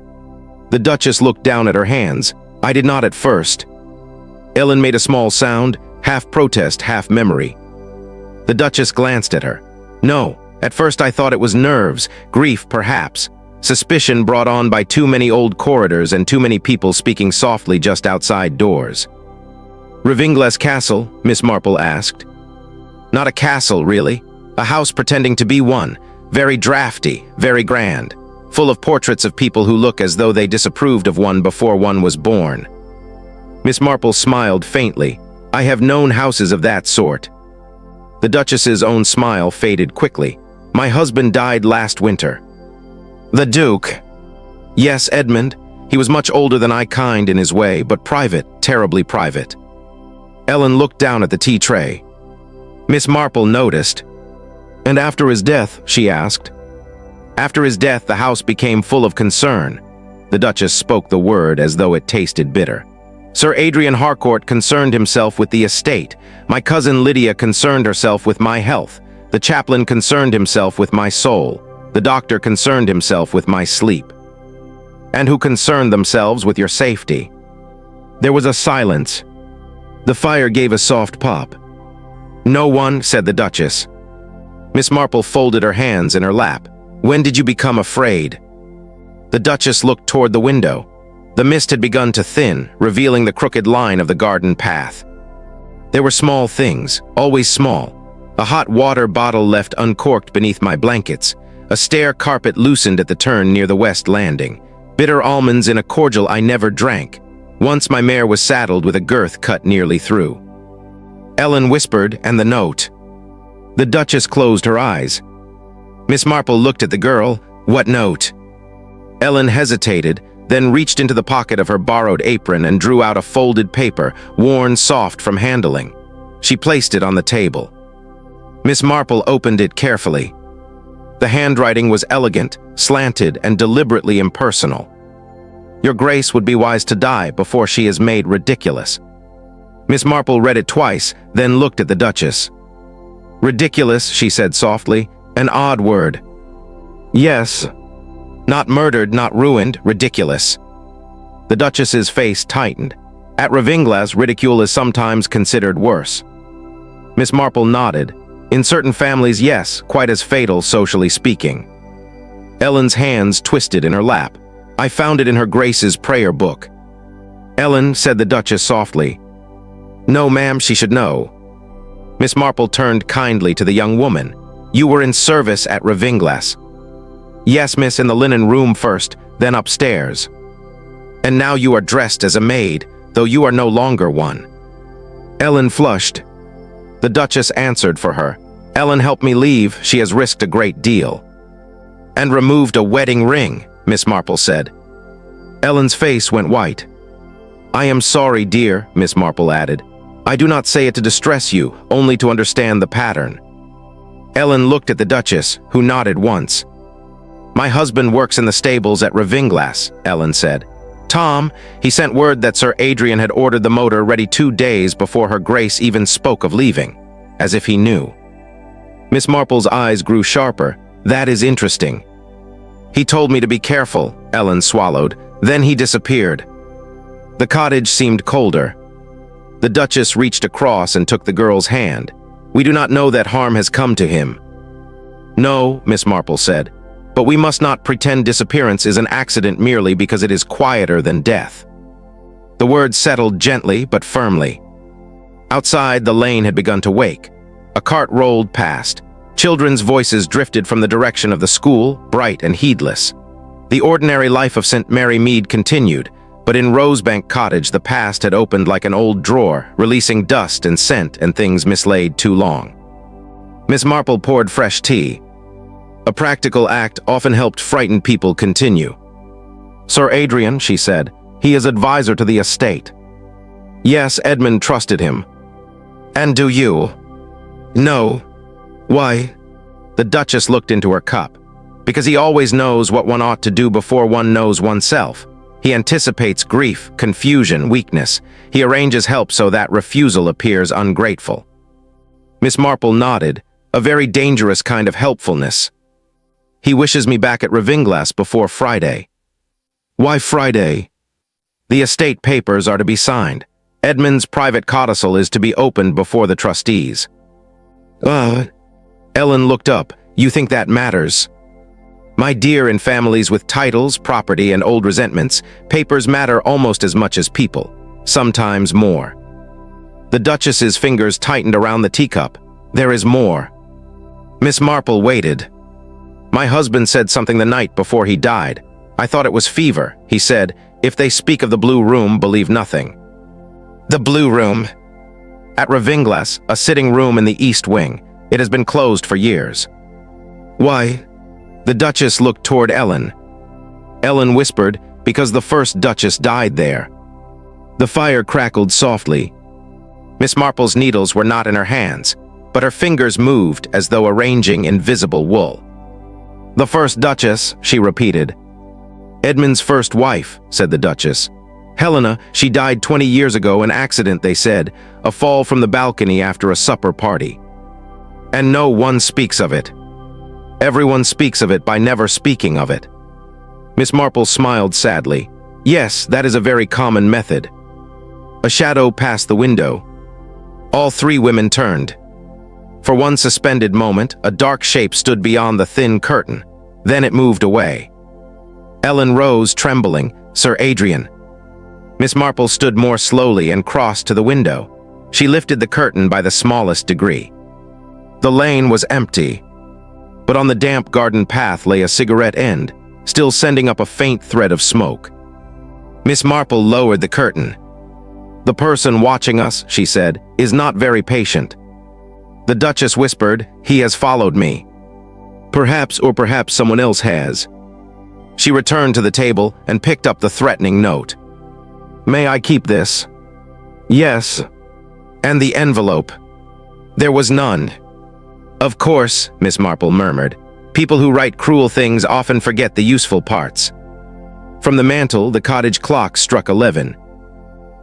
S2: The Duchess looked down at her hands. "I did not at first." Ellen made a small sound, half protest, half memory. The Duchess glanced at her. "No, at first I thought it was nerves, grief perhaps, suspicion brought on by too many old corridors and too many people speaking softly just outside doors." "Ravinglass Castle?" Miss Marple asked. "Not a castle, really. A house pretending to be one, very drafty, very grand, full of portraits of people who look as though they disapproved of one before one was born." Miss Marple smiled faintly. "I have known houses of that sort." The Duchess's own smile faded quickly. "My husband died last winter." "The Duke?" "Yes, Edmund. He was much older than I, kind in his way, but private, terribly private." Ellen looked down at the tea tray. Miss Marple noticed. "And after his death?" she asked. "After his death, the house became full of concern." The Duchess spoke the word as though it tasted bitter. "Sir Adrian Harcourt concerned himself with the estate. My cousin Lydia concerned herself with my health. The chaplain concerned himself with my soul. The doctor concerned himself with my sleep." "And who concerned themselves with your safety?" There was a silence. The fire gave a soft pop. "No one," said the Duchess. Miss Marple folded her hands in her lap. "When did you become afraid?" The Duchess looked toward the window. The mist had begun to thin, revealing the crooked line of the garden path. There were small things, always small. A hot water bottle left uncorked beneath my blankets. A stair carpet loosened at the turn near the west landing. Bitter almonds in a cordial I never drank. Once my mare was saddled with a girth cut nearly through. Ellen whispered, "And the note." The Duchess closed her eyes. Miss Marple looked at the girl. "What note?" Ellen hesitated, then reached into the pocket of her borrowed apron and drew out a folded paper, worn soft from handling. She placed it on the table. Miss Marple opened it carefully. The handwriting was elegant, slanted, and deliberately impersonal. "Your Grace would be wise to die before she is made ridiculous." Miss Marple read it twice, then looked at the Duchess. "Ridiculous," she said softly, "an odd word." "Yes. Not murdered, not ruined, ridiculous." The Duchess's face tightened. "At Ravinglass, ridicule is sometimes considered worse." Miss Marple nodded. "In certain families, yes, quite as fatal, socially speaking." Ellen's hands twisted in her lap. "I found it in her Grace's prayer book." "Ellen," said the Duchess softly. "No, ma'am, she should know." Miss Marple turned kindly to the young woman. "You were in service at Ravinglass." "Yes, miss, in the linen room first, then upstairs." "And now you are dressed as a maid, though you are no longer one." Ellen flushed. The Duchess answered for her. "Ellen helped me leave, she has risked a great deal." "And removed a wedding ring," Miss Marple said. Ellen's face went white. "I am sorry, dear," Miss Marple added. "I do not say it to distress you, only to understand the pattern." Ellen looked at the Duchess, who nodded once. "My husband works in the stables at Ravinglass," Ellen said. Tom, he sent word that Sir Adrian had ordered the motor ready 2 days before Her Grace even spoke of leaving, as if he knew. Miss Marple's eyes grew sharper. That is interesting. He told me to be careful, Ellen swallowed. Then he disappeared. The cottage seemed colder. The Duchess reached across and took the girl's hand. We do not know that harm has come to him. No, Miss Marple said, but we must not pretend disappearance is an accident merely because it is quieter than death. The words settled gently but firmly. Outside, the lane had begun to wake. A cart rolled past. Children's voices drifted from the direction of the school, bright and heedless. The ordinary life of St. Mary Mead continued, but in Rosebank Cottage the past had opened like an old drawer, releasing dust and scent and things mislaid too long. Miss Marple poured fresh tea. A practical act often helped frightened people continue. Sir Adrian, she said, he is advisor to the estate. Yes, Edmund trusted him. And do you? No. Why? The Duchess looked into her cup. Because he always knows what one ought to do before one knows oneself. He anticipates grief, confusion, weakness. He arranges help so that refusal appears ungrateful. Miss Marple nodded, a very dangerous kind of helpfulness. He wishes me back at Ravinglass before Friday. Why Friday? The estate papers are to be signed. Edmund's private codicil is to be opened before the trustees. Ellen looked up. You think that matters? My dear, in families with titles, property, and old resentments, papers matter almost as much as people, sometimes more. The Duchess's fingers tightened around the teacup. There is more. Miss Marple waited. My husband said something the night before he died. I thought it was fever. He said, if they speak of the Blue Room, believe nothing. The Blue Room. At Ravinglass, a sitting room in the East Wing. It has been closed for years. Why? The Duchess looked toward Ellen. Ellen whispered, because the first Duchess died there. The fire crackled softly. Miss Marple's needles were not in her hands, but her fingers moved as though arranging invisible wool. The first Duchess, she repeated. Edmund's first wife, said the Duchess. Helena, she died 20 years ago, an accident, they said, a fall from the balcony after a supper party. And no one speaks of it. Everyone speaks of it by never speaking of it. Miss Marple smiled sadly. Yes, that is a very common method. A shadow passed the window. All 3 women turned. For one suspended moment, a dark shape stood beyond the thin curtain. Then it moved away. Ellen rose, trembling. Sir Adrian. Miss Marple stood more slowly and crossed to the window. She lifted the curtain by the smallest degree. The lane was empty, but on the damp garden path lay a cigarette end, still sending up a faint thread of smoke. Miss Marple lowered the curtain. The person watching us, she said, is not very patient. The Duchess whispered, he has followed me. Perhaps or perhaps someone else has. She returned to the table and picked up the threatening note. May I keep this? Yes. And the envelope? There was none. Of course, Miss Marple murmured. People who write cruel things often forget the useful parts. From the mantel, the cottage clock struck 11.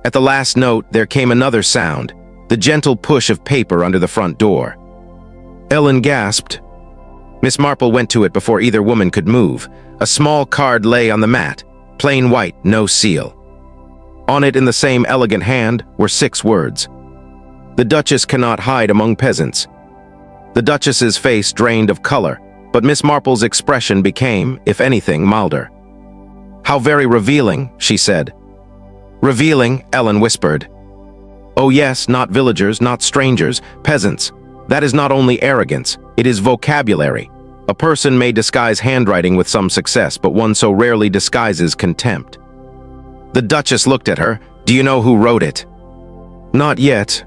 S2: At the last note, there came another sound, the gentle push of paper under the front door. Ellen gasped. Miss Marple went to it before either woman could move. A small card lay on the mat, plain white, no seal. On it in the same elegant hand were 6 words. The Duchess cannot hide among peasants. The Duchess's face drained of color, but Miss Marple's expression became, if anything, milder. How very revealing, she said. Revealing, Ellen whispered. Oh yes, not villagers, not strangers, peasants. That is not only arrogance, it is vocabulary. A person may disguise handwriting with some success, but one so rarely disguises contempt. The Duchess looked at her. Do you know who wrote it? Not yet.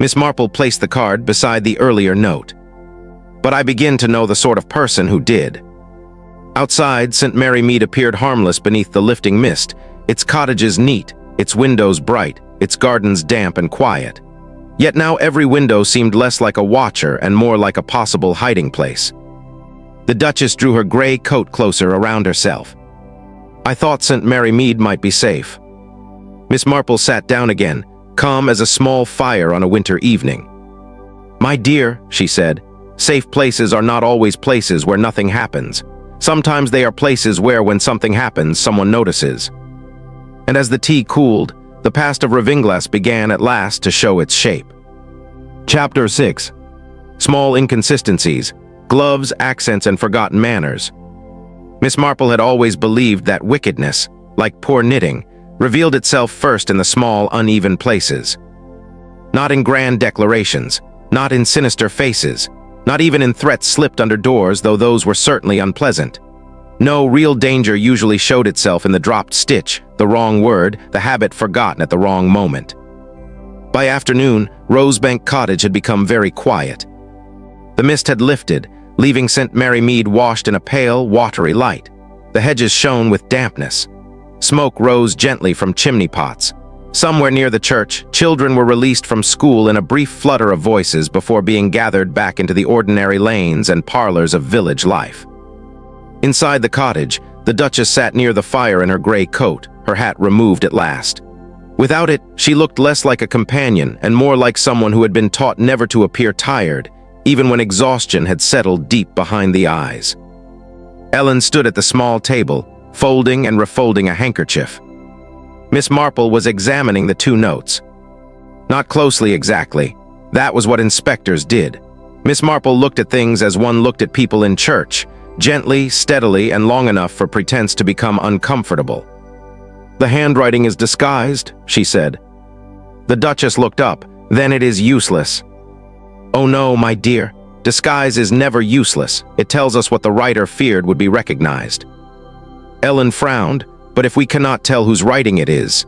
S2: Miss Marple placed the card beside the earlier note. But I begin to know the sort of person who did. Outside, St. Mary Mead appeared harmless beneath the lifting mist, its cottages neat, its windows bright, its gardens damp and quiet. Yet now every window seemed less like a watcher and more like a possible hiding place. The Duchess drew her gray coat closer around herself. I thought St. Mary Mead might be safe. Miss Marple sat down again, calm as a small fire on a winter evening. My dear, she said, safe places are not always places where nothing happens. Sometimes they are places where, when something happens, someone notices. And as the tea cooled, the past of Ravinglas began at last to show its shape. Chapter 6. Small inconsistencies, gloves, accents, and forgotten manners. Miss Marple had always believed that wickedness, like poor knitting, revealed itself first in the small, uneven places. Not in grand declarations, not in sinister faces, not even in threats slipped under doors, though those were certainly unpleasant. No, real danger usually showed itself in the dropped stitch, the wrong word, the habit forgotten at the wrong moment. By afternoon, Rosebank Cottage had become very quiet. The mist had lifted, leaving St. Mary Mead washed in a pale, watery light. The hedges shone with dampness. Smoke rose gently from chimney pots. Somewhere near the church, children were released from school in a brief flutter of voices before being gathered back into the ordinary lanes and parlors of village life. Inside the cottage, the Duchess sat near the fire in her gray coat, her hat removed at last. Without it, she looked less like a companion and more like someone who had been taught never to appear tired, even when exhaustion had settled deep behind the eyes. Ellen stood at the small table, folding and refolding a handkerchief. Miss Marple was examining the two notes. Not closely exactly. That was what inspectors did. Miss Marple looked at things as one looked at people in church, gently, steadily, and long enough for pretense to become uncomfortable. The handwriting is disguised, she said. The Duchess looked up. Then it is useless. Oh no, my dear. Disguise is never useless. It tells us what the writer feared would be recognized. Ellen frowned. But if we cannot tell whose writing it is,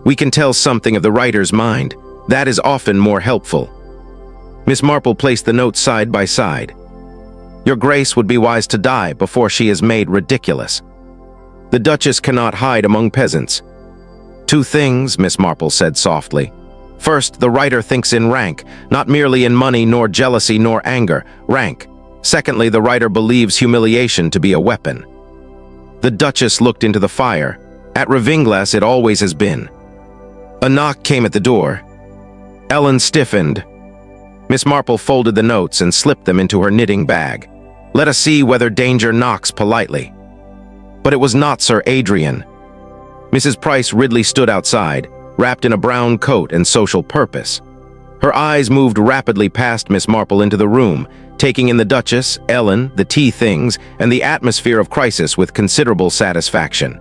S2: we can tell something of the writer's mind. That is often more helpful. Miss Marple placed the notes side by side. Your Grace would be wise to die before she is made ridiculous. The Duchess cannot hide among peasants. Two things, Miss Marple said softly. First, the writer thinks in rank, not merely in money, nor jealousy, nor anger. Rank. Secondly, the writer believes humiliation to be a weapon. The Duchess looked into the fire. At Ravinglas it always has been. A knock came at the door. Ellen stiffened. Miss Marple folded the notes and slipped them into her knitting bag. Let us see whether danger knocks politely. But it was not Sir Adrian. Mrs. Price Ridley stood outside, wrapped in a brown coat and social purpose. Her eyes moved rapidly past Miss Marple into the room, taking in the Duchess, Ellen, the tea things, and the atmosphere of crisis with considerable satisfaction.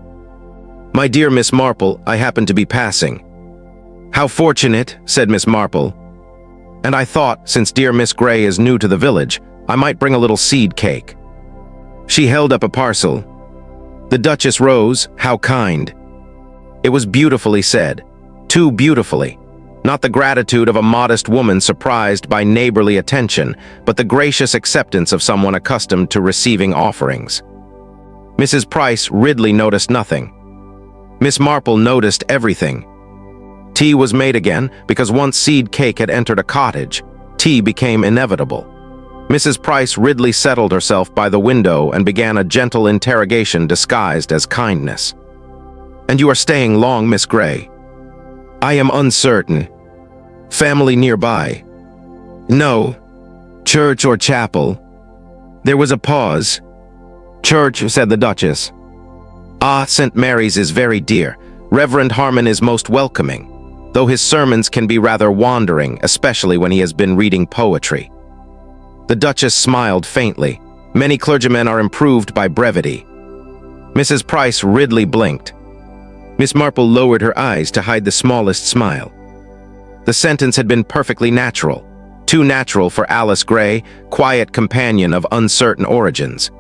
S2: My dear Miss Marple, I happen to be passing. How fortunate, said Miss Marple. And I thought, since dear Miss Grey is new to the village, I might bring a little seed cake. She held up a parcel. The Duchess rose. How kind. It was beautifully said. Too beautifully. Not the gratitude of a modest woman surprised by neighborly attention, but the gracious acceptance of someone accustomed to receiving offerings. Mrs. Price Ridley noticed nothing. Miss Marple noticed everything. Tea was made again, because once seed cake had entered a cottage, tea became inevitable. Mrs. Price Ridley settled herself by the window and began a gentle interrogation disguised as kindness. And you are staying long, Miss Grey? I am uncertain. Family nearby? No. Church or chapel? There was a pause. Church, said the Duchess. Ah, St. Mary's is very dear. Reverend Harmon is most welcoming, though his sermons can be rather wandering, especially when he has been reading poetry. The Duchess smiled faintly. Many clergymen are improved by brevity. Mrs. Price Ridley blinked. Miss Marple lowered her eyes to hide the smallest smile. The sentence had been perfectly natural, too natural for Alice Grey, quiet companion of uncertain origins.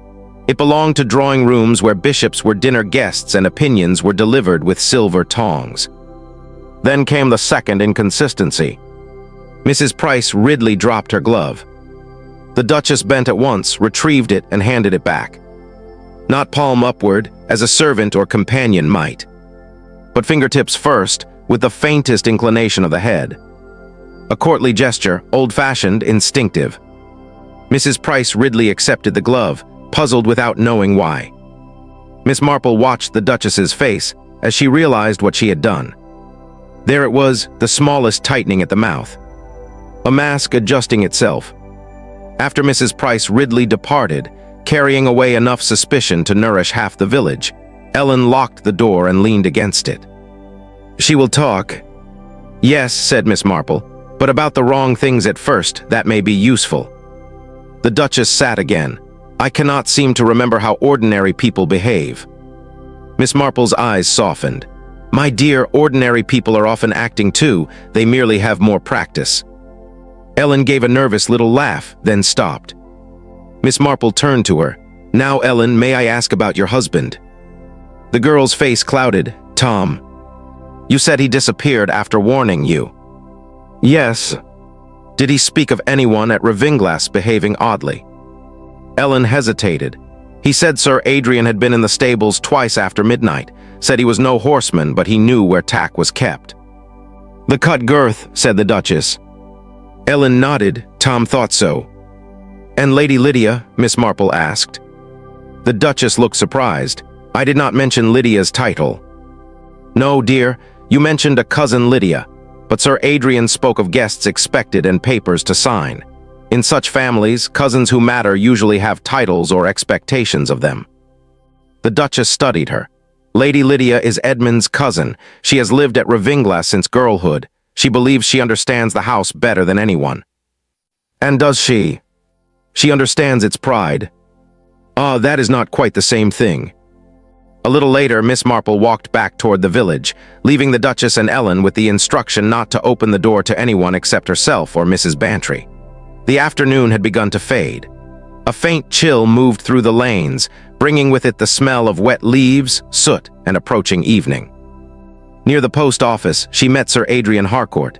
S2: It belonged to drawing rooms where bishops were dinner guests and opinions were delivered with silver tongs. Then came the second inconsistency. Mrs. Price Ridley dropped her glove. The Duchess bent at once, retrieved it, and handed it back. Not palm upward, as a servant or companion might, but fingertips first, with the faintest inclination of the head. A courtly gesture, old-fashioned, instinctive. Mrs. Price Ridley accepted the glove, puzzled without knowing why. Miss Marple watched the Duchess's face as she realized what she had done. There it was, the smallest tightening at the mouth. A mask adjusting itself. After Mrs. Price Ridley departed, carrying away enough suspicion to nourish half the village, Ellen locked the door and leaned against it. "She will talk." "Yes," said Miss Marple, "but about the wrong things at first, that may be useful." The Duchess sat again. "I cannot seem to remember how ordinary people behave." Miss Marple's eyes softened. "My dear, ordinary people are often acting too, they merely have more practice." Ellen gave a nervous little laugh, then stopped. Miss Marple turned to her. "Now, Ellen, may I ask about your husband?" The girl's face clouded. "Tom. You said he disappeared after warning you." "Yes." "Did he speak of anyone at Ravinglass behaving oddly?" Ellen hesitated. "He said Sir Adrian had been in the stables twice after midnight, said he was no horseman, but he knew where tack was kept." "The cut girth," said the Duchess. Ellen nodded. Tom thought so. "And Lady Lydia?" Miss Marple asked. The Duchess looked surprised. "I did not mention Lydia's title." "No, dear, you mentioned a cousin Lydia, but Sir Adrian spoke of guests expected and papers to sign. In such families, cousins who matter usually have titles or expectations of them." The Duchess studied her. "Lady Lydia is Edmund's cousin. She has lived at Ravinglass since girlhood. She believes she understands the house better than anyone." "And does she?" "She understands its pride." "Ah, that is not quite the same thing." A little later, Miss Marple walked back toward the village, leaving the Duchess and Ellen with the instruction not to open the door to anyone except herself or Mrs. Bantry. The afternoon had begun to fade. A faint chill moved through the lanes, bringing with it the smell of wet leaves, soot, and approaching evening. Near the post office, she met Sir Adrian Harcourt.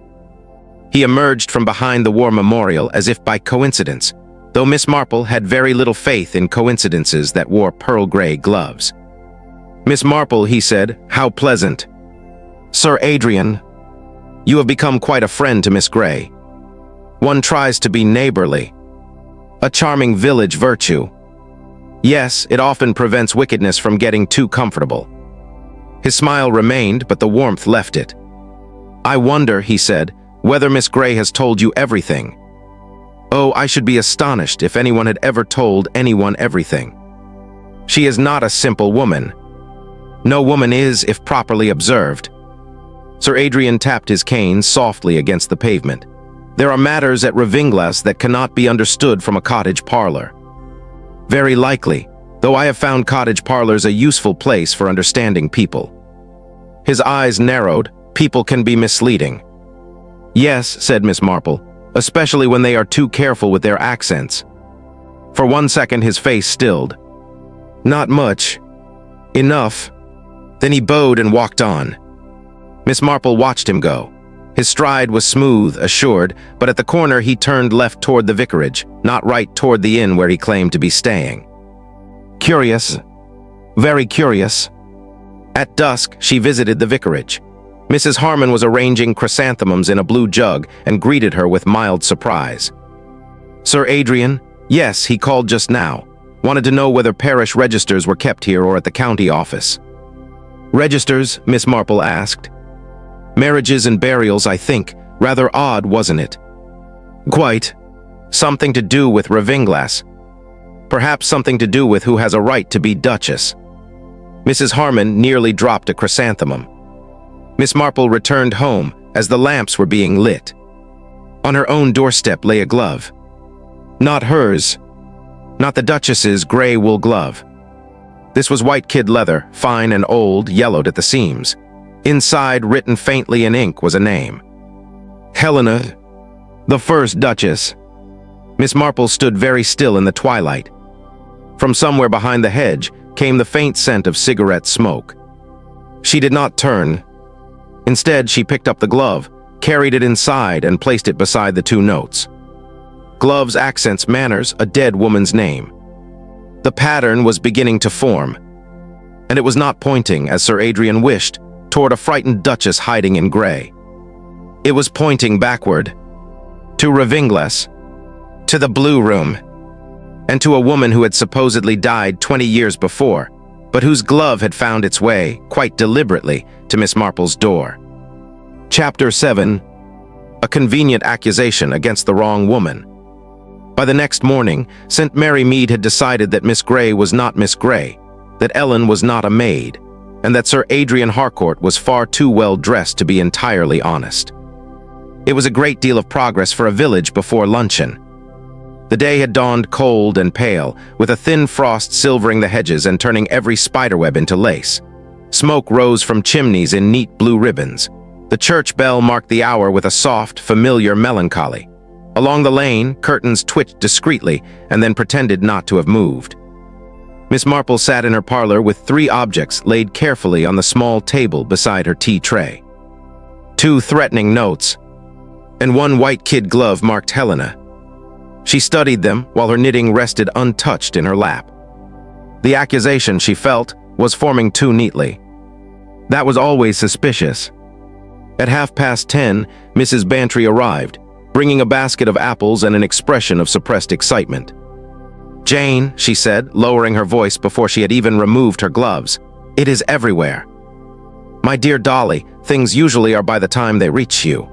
S2: He emerged from behind the war memorial as if by coincidence, though Miss Marple had very little faith in coincidences that wore pearl-gray gloves. "Miss Marple," he said, "how pleasant." "Sir Adrian, you have become quite a friend to Miss Grey. One tries to be neighborly. A charming village virtue. Yes, it often prevents wickedness from getting too comfortable." His smile remained, but the warmth left it. "I wonder," he said, "whether Miss Grey has told you everything." "Oh, I should be astonished if anyone had ever told anyone everything. She is not a simple woman. No woman is, if properly observed." Sir Adrian tapped his cane softly against the pavement. "There are matters at Ravinglass that cannot be understood from a cottage parlor." "Very likely, though I have found cottage parlors a useful place for understanding people." His eyes narrowed. "People can be misleading." "Yes," said Miss Marple, "especially when they are too careful with their accents." For 1 second his face stilled. "Not much. Enough." Then he bowed and walked on. Miss Marple watched him go. His stride was smooth, assured, but at the corner he turned left toward the vicarage, not right toward the inn where he claimed to be staying. Curious. Very curious. At dusk, she visited the vicarage. Mrs. Harmon was arranging chrysanthemums in a blue jug and greeted her with mild surprise. "Sir Adrian?" "Yes, he called just now. Wanted to know whether parish registers were kept here or at the county office." "Registers?" Miss Marple asked. "Marriages and burials, I think. Rather odd, wasn't it?" "Quite. Something to do with Ravinglass. Perhaps something to do with who has a right to be Duchess." Mrs. Harmon nearly dropped a chrysanthemum. Miss Marple returned home as the lamps were being lit. On her own doorstep lay a glove. Not hers. Not the Duchess's gray wool glove. This was white kid leather, fine and old, yellowed at the seams. Inside, written faintly in ink, was a name. Helena, the first Duchess. Miss Marple stood very still in the twilight. From somewhere behind the hedge came the faint scent of cigarette smoke. She did not turn. Instead, she picked up the glove, carried it inside, and placed it beside the 2 notes. Gloves, accents, manners, a dead woman's name. The pattern was beginning to form, and it was not pointing, as Sir Adrian wished, toward a frightened Duchess hiding in gray. It was pointing backward, to Ravinglass, to the Blue Room, and to a woman who had supposedly died 20 years before, but whose glove had found its way, quite deliberately, to Miss Marple's door. Chapter 7. A convenient accusation against the wrong woman. By the next morning, St. Mary Mead had decided that Miss Grey was not Miss Grey, that Ellen was not a maid, and that Sir Adrian Harcourt was far too well dressed to be entirely honest. It was a great deal of progress for a village before luncheon. The day had dawned cold and pale, with a thin frost silvering the hedges and turning every spiderweb into lace. Smoke rose from chimneys in neat blue ribbons. The church bell marked the hour with a soft, familiar melancholy. Along the lane, curtains twitched discreetly and then pretended not to have moved. Miss Marple sat in her parlor with 3 objects laid carefully on the small table beside her tea tray. 2 threatening notes, and 1 white kid glove marked Helena. She studied them while her knitting rested untouched in her lap. The accusation, she felt, was forming too neatly. That was always suspicious. At 10:30, Mrs. Bantry arrived, bringing a basket of apples and an expression of suppressed excitement. "Jane," she said, lowering her voice before she had even removed her gloves, "it is everywhere. My dear Dolly, things usually are by the time they reach you."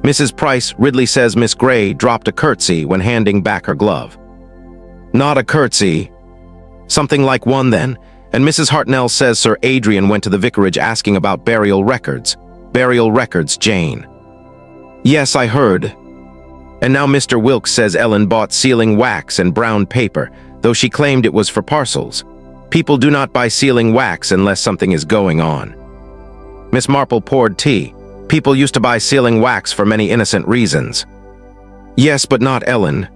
S2: Mrs. Price Ridley says Miss Grey dropped a curtsy when handing back her glove. "Not a curtsy." "Something like one then, and Mrs. Hartnell says Sir Adrian went to the vicarage asking about burial records. Burial records, Jane." "Yes, I heard. And now Mr. Wilkes says Ellen bought sealing wax and brown paper, though she claimed it was for parcels. People do not buy sealing wax unless something is going on." Miss Marple poured tea. "People used to buy sealing wax for many innocent reasons." "Yes, but not Ellen."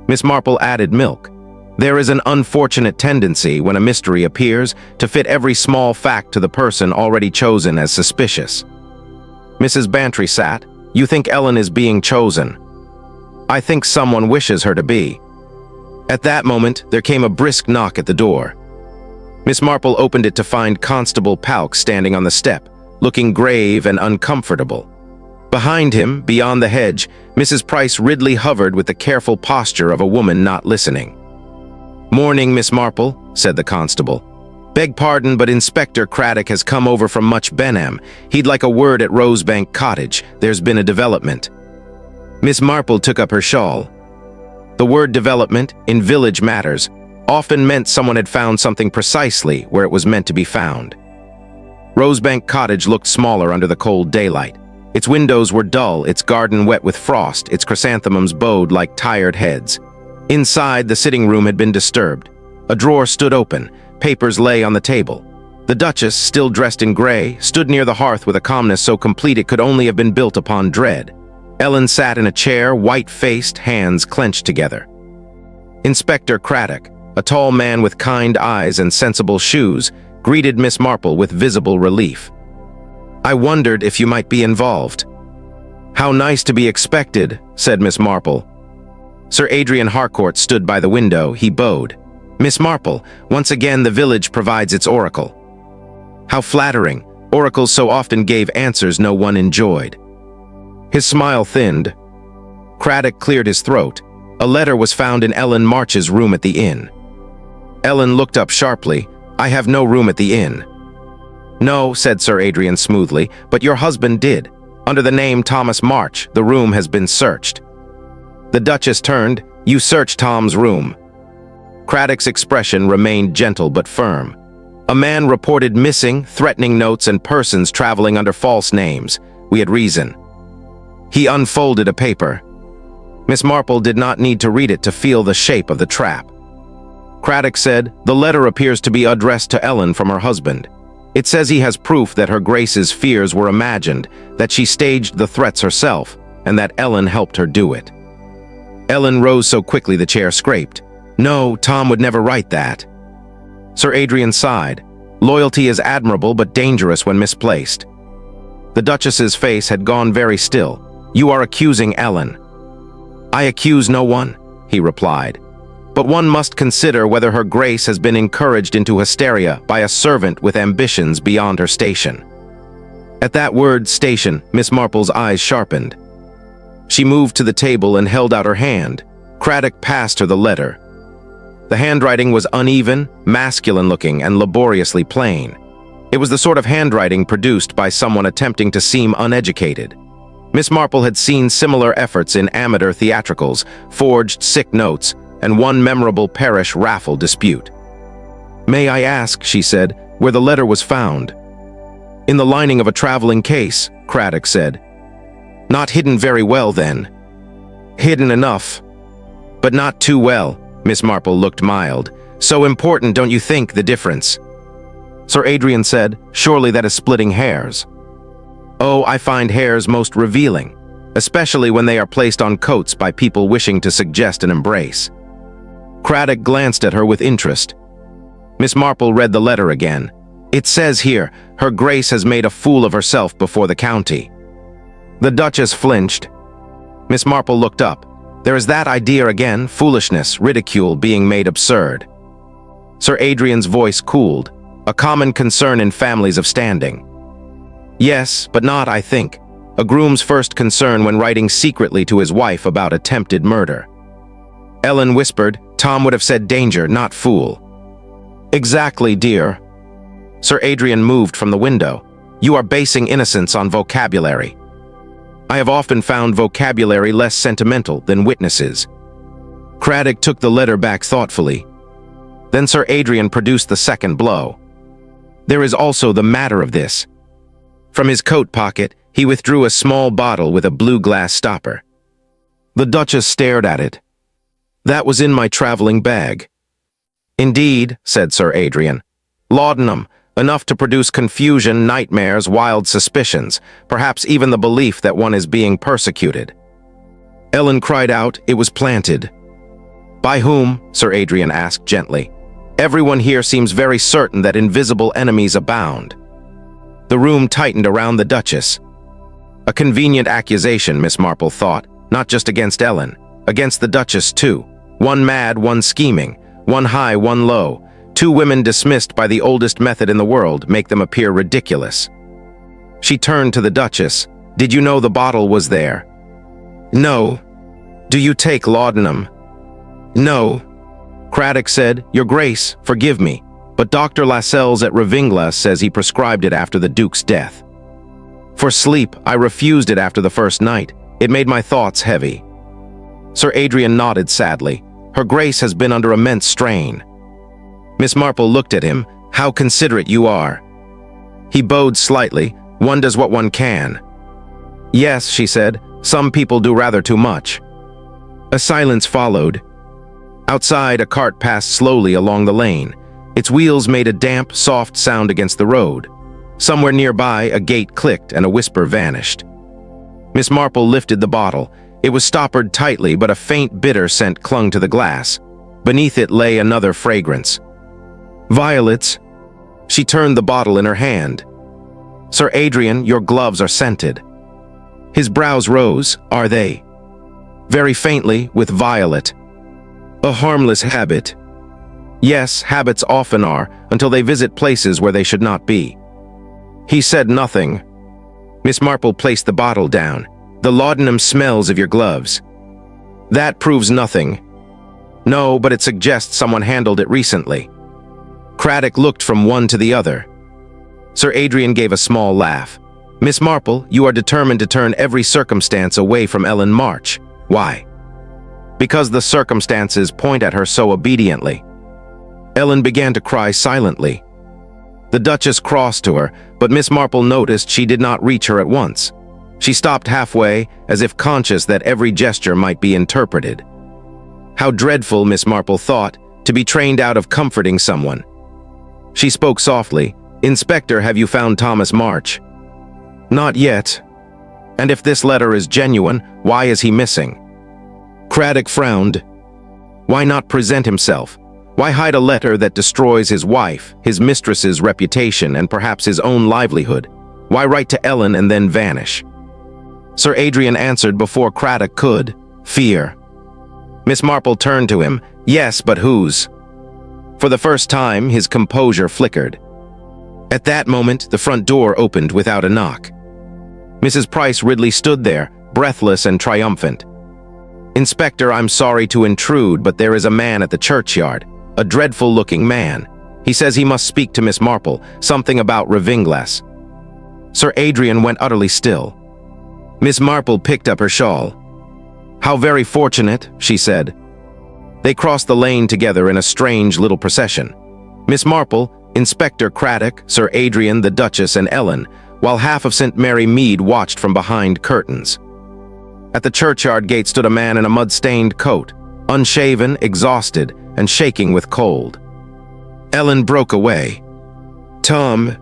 S2: Miss Marple added milk. "There is an unfortunate tendency, when a mystery appears, to fit every small fact to the person already chosen as suspicious." Mrs. Bantry sat. "You think Ellen is being chosen?" "I think someone wishes her to be." At that moment, there came a brisk knock at the door. Miss Marple opened it to find Constable Palk standing on the step, looking grave and uncomfortable. Behind him, beyond the hedge, Mrs. Price Ridley hovered with the careful posture of a woman not listening. "Morning, Miss Marple," said the constable. "Beg pardon, but Inspector Craddock has come over from Much Benham. He'd like a word at Rosebank Cottage. There's been a development." Miss Marple took up her shawl. The word development, in village matters, often meant someone had found something precisely where it was meant to be found. Rosebank Cottage looked smaller under the cold daylight. Its windows were dull, its garden wet with frost, its chrysanthemums bowed like tired heads. Inside, the sitting room had been disturbed. A drawer stood open. Papers lay on the table. The Duchess, still dressed in gray, stood near the hearth with a calmness so complete it could only have been built upon dread. Ellen sat in a chair, white-faced, hands clenched together. Inspector Craddock, a tall man with kind eyes and sensible shoes, greeted Miss Marple with visible relief. "I wondered if you might be involved." "How nice to be expected," said Miss Marple. Sir Adrian Harcourt stood by the window. He bowed. "Miss Marple, once again the village provides its oracle." How flattering. Oracles so often gave answers no one enjoyed. His smile thinned. Craddock cleared his throat. A letter was found in Ellen March's room at the inn. Ellen looked up sharply. "I have no room at the inn." "No," said Sir Adrian smoothly, "but your husband did. Under the name Thomas March, the room has been searched." The Duchess turned. "You searched Tom's room." Craddock's expression remained gentle but firm. "A man reported missing, threatening notes and persons traveling under false names. We had reason." He unfolded a paper. Miss Marple did not need to read it to feel the shape of the trap. Craddock said, "The letter appears to be addressed to Ellen from her husband. It says he has proof that her Grace's fears were imagined, that she staged the threats herself, and that Ellen helped her do it." Ellen rose so quickly the chair scraped. "No, Tom would never write that." Sir Adrian sighed. "Loyalty is admirable but dangerous when misplaced." The Duchess's face had gone very still. "You are accusing Ellen." "I accuse no one," he replied. "But one must consider whether her Grace has been encouraged into hysteria by a servant with ambitions beyond her station." At that word, station, Miss Marple's eyes sharpened. She moved to the table and held out her hand. Craddock passed her the letter. The handwriting was uneven, masculine-looking, and laboriously plain. It was the sort of handwriting produced by someone attempting to seem uneducated. Miss Marple had seen similar efforts in amateur theatricals, forged sick notes, and one memorable parish raffle dispute. "May I ask," she said, "where the letter was found?" "In the lining of a traveling case," Craddock said. "Not hidden very well, then." "Hidden enough, but not too well." Miss Marple looked mild. "So important, don't you think, the difference?" Sir Adrian said, "Surely that is splitting hairs." "Oh, I find hairs most revealing, especially when they are placed on coats by people wishing to suggest an embrace." Craddock glanced at her with interest. Miss Marple read the letter again. "It says here, Her Grace has made a fool of herself before the county." The Duchess flinched. Miss Marple looked up. "There is that idea again, foolishness, ridicule, being made absurd." Sir Adrian's voice cooled. "A common concern in families of standing." "Yes, but not, I think, a groom's first concern when writing secretly to his wife about attempted murder." Ellen whispered, "Tom would have said danger, not fool." "Exactly, dear." Sir Adrian moved from the window. "You are basing innocence on vocabulary. I have often found vocabulary less sentimental than witnesses." Craddock took the letter back thoughtfully. Then Sir Adrian produced the second blow. "There is also the matter of this." From his coat pocket, he withdrew a small bottle with a blue glass stopper. The Duchess stared at it. "That was in my traveling bag." "Indeed," said Sir Adrian. "Laudanum, enough to produce confusion, nightmares, wild suspicions, perhaps even the belief that one is being persecuted." Ellen cried out, "It was planted." "By whom?" Sir Adrian asked gently. "Everyone here seems very certain that invisible enemies abound." The room tightened around the Duchess. A convenient accusation, Miss Marple thought, not just against Ellen, against the Duchess too. One mad, one scheming, one high, one low. Two women dismissed by the oldest method in the world make them appear ridiculous. She turned to the Duchess. "Did you know the bottle was there?" "No." "Do you take laudanum?" "No." Craddock said, "Your Grace, forgive me, but Dr. Lascelles at Ravingla says he prescribed it after the Duke's death. For sleep, I refused it after the first night. It made my thoughts heavy." Sir Adrian nodded sadly. "Her Grace has been under immense strain." Miss Marple looked at him. "How considerate you are." He bowed slightly. "One does what one can." "Yes," she said, "some people do rather too much." A silence followed. Outside, a cart passed slowly along the lane. Its wheels made a damp, soft sound against the road. Somewhere nearby, a gate clicked and a whisper vanished. Miss Marple lifted the bottle. It was stoppered tightly, but a faint bitter scent clung to the glass. Beneath it lay another fragrance. "Violets." She turned the bottle in her hand. "Sir Adrian, your gloves are scented." His brows rose. "Are they?" "Very faintly, with violet." "A harmless habit." "Yes, habits often are, until they visit places where they should not be." He said nothing. Miss Marple placed the bottle down. "The laudanum smells of your gloves." "That proves nothing." "No, but it suggests someone handled it recently." Craddock looked from one to the other. Sir Adrian gave a small laugh. "Miss Marple, you are determined to turn every circumstance away from Ellen March. Why?" "Because the circumstances point at her so obediently." Ellen began to cry silently. The Duchess crossed to her, but Miss Marple noticed she did not reach her at once. She stopped halfway, as if conscious that every gesture might be interpreted. How dreadful, Miss Marple thought, to be trained out of comforting someone. She spoke softly. "Inspector, have you found Thomas March?" "Not yet." "And if this letter is genuine, why is he missing?" Craddock frowned. Why not present himself? Why hide a letter that destroys his wife, his mistress's reputation, and perhaps his own livelihood? Why write to Ellen and then vanish? Sir Adrian answered before Craddock could. "Fear." Miss Marple turned to him. "Yes, but whose?" For the first time, his composure flickered. At that moment, the front door opened without a knock. Mrs. Price Ridley stood there, breathless and triumphant. "Inspector, I'm sorry to intrude, but there is a man at the churchyard. a dreadful-looking man. He says he must speak to Miss Marple, something about Revingles. Sir Adrian went utterly still. Miss Marple picked up her shawl. "How very fortunate," she said. They crossed the lane together in a strange little procession. Miss Marple, Inspector Craddock, Sir Adrian, the Duchess, and Ellen, while half of St. Mary Mead watched from behind curtains. At the churchyard gate stood a man in a mud-stained coat, unshaven, exhausted, and shaking with cold. Ellen broke away. "Tom."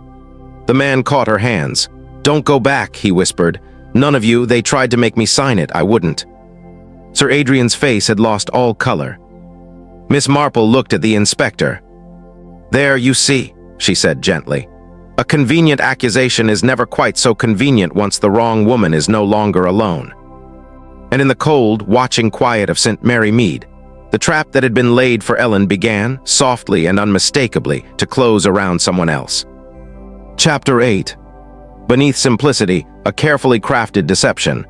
S2: The man caught her hands. "Don't go back," he whispered. "None of you, they tried to make me sign it, I wouldn't." Sir Adrian's face had lost all color. Miss Marple looked at the inspector. "There, you see," she said gently. "A convenient accusation is never quite so convenient once the wrong woman is no longer alone." And in the cold, watching quiet of St. Mary Mead, the trap that had been laid for Ellen began, softly and unmistakably, to close around someone else. Chapter 8. Beneath simplicity, a carefully crafted deception.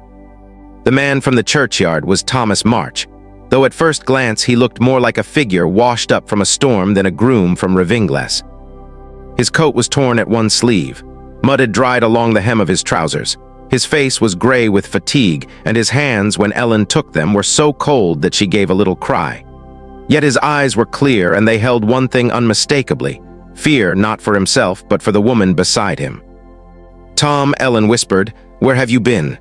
S2: The man from the churchyard was Thomas March, though at first glance he looked more like a figure washed up from a storm than a groom from Revingles. His coat was torn at one sleeve, mud had dried along the hem of his trousers. His face was gray with fatigue, and his hands, when Ellen took them, were so cold that she gave a little cry. Yet his eyes were clear, and they held one thing unmistakably: fear not for himself, but for the woman beside him. "Tom," Ellen whispered, "where have you been?"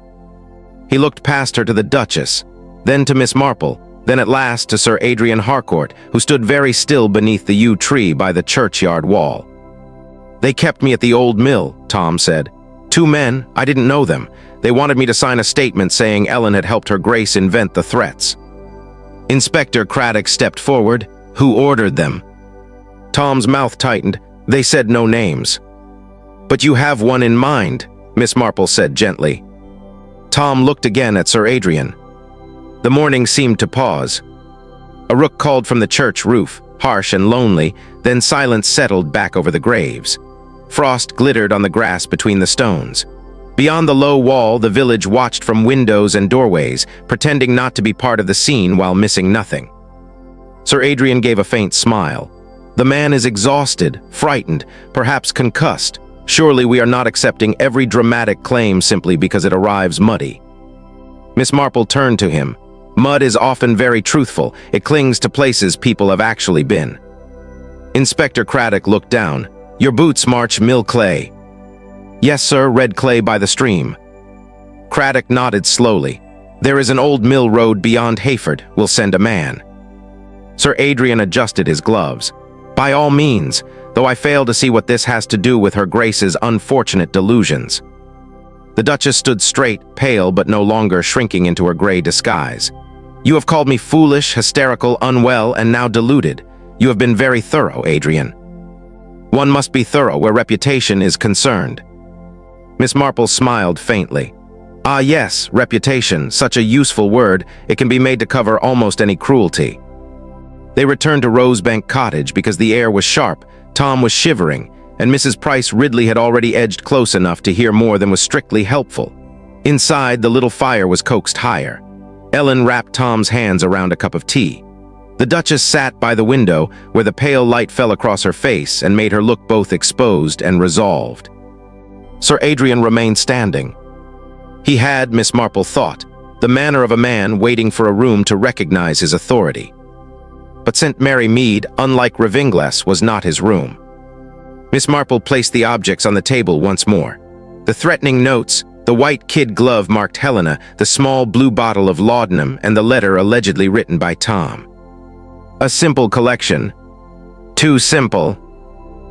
S2: He looked past her to the Duchess, then to Miss Marple, then at last to Sir Adrian Harcourt, who stood very still beneath the yew tree by the churchyard wall. "They kept me at the old mill," Tom said. "Two men, I didn't know them. They wanted me to sign a statement saying Ellen had helped her Grace invent the threats." Inspector Craddock stepped forward. "Who ordered them?" Tom's mouth tightened. "They said no names." "But you have one in mind," Miss Marple said gently. Tom looked again at Sir Adrian. The morning seemed to pause. A rook called from the church roof, harsh and lonely, then silence settled back over the graves. Frost glittered on the grass between the stones. Beyond the low wall, the village watched from windows and doorways, pretending not to be part of the scene while missing nothing. Sir Adrian gave a faint smile. "The man is exhausted, frightened, perhaps concussed. Surely we are not accepting every dramatic claim simply because it arrives muddy." Miss Marple turned to him. "Mud is often very truthful. It clings to places people have actually been." Inspector Craddock looked down. "Your boots, March, mill clay." "Yes, sir, red clay by the stream." Craddock nodded slowly. "There is an old mill road beyond Hayford. We'll send a man." Sir Adrian adjusted his gloves. "By all means, though I fail to see what this has to do with her Grace's unfortunate delusions." The Duchess stood straight, pale but no longer shrinking into her gray disguise. "You have called me foolish, hysterical, unwell, and now deluded. You have been very thorough, Adrian." "One must be thorough where reputation is concerned." Miss Marple smiled faintly. "Ah yes, reputation, such a useful word, it can be made to cover almost any cruelty." They returned to Rosebank Cottage because the air was sharp, Tom was shivering, and Mrs. Price Ridley had already edged close enough to hear more than was strictly helpful. Inside, the little fire was coaxed higher. Ellen wrapped Tom's hands around a cup of tea. The Duchess sat by the window, where the pale light fell across her face and made her look both exposed and resolved. Sir Adrian remained standing. He had, Miss Marple thought, the manner of a man waiting for a room to recognize his authority. But St. Mary Mead, unlike Revingles, was not his room. Miss Marple placed the objects on the table once more. The threatening notes, the white kid glove marked Helena, the small blue bottle of laudanum, and the letter allegedly written by Tom. A simple collection. Too simple.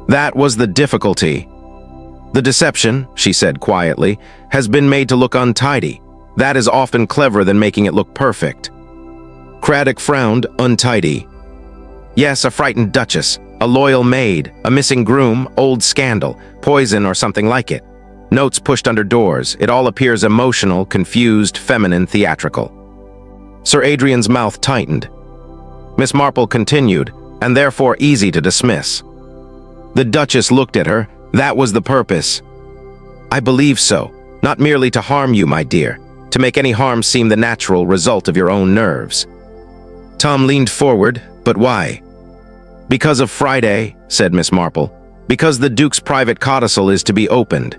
S2: That was the difficulty. "The deception," she said quietly, "has been made to look untidy. That is often cleverer than making it look perfect." Craddock frowned. "Untidy." "Yes, a frightened duchess, a loyal maid, a missing groom, old scandal, poison or something like it. Notes pushed under doors. It all appears emotional, confused, feminine, theatrical." Sir Adrian's mouth tightened. Miss Marple continued, "And therefore easy to dismiss." The Duchess looked at her. "That was the purpose." "I believe so. Not merely to harm you, my dear. To make any harm seem the natural result of your own nerves." Tom leaned forward. "But why?" "Because of Friday," said Miss Marple. "Because the Duke's private codicil is to be opened."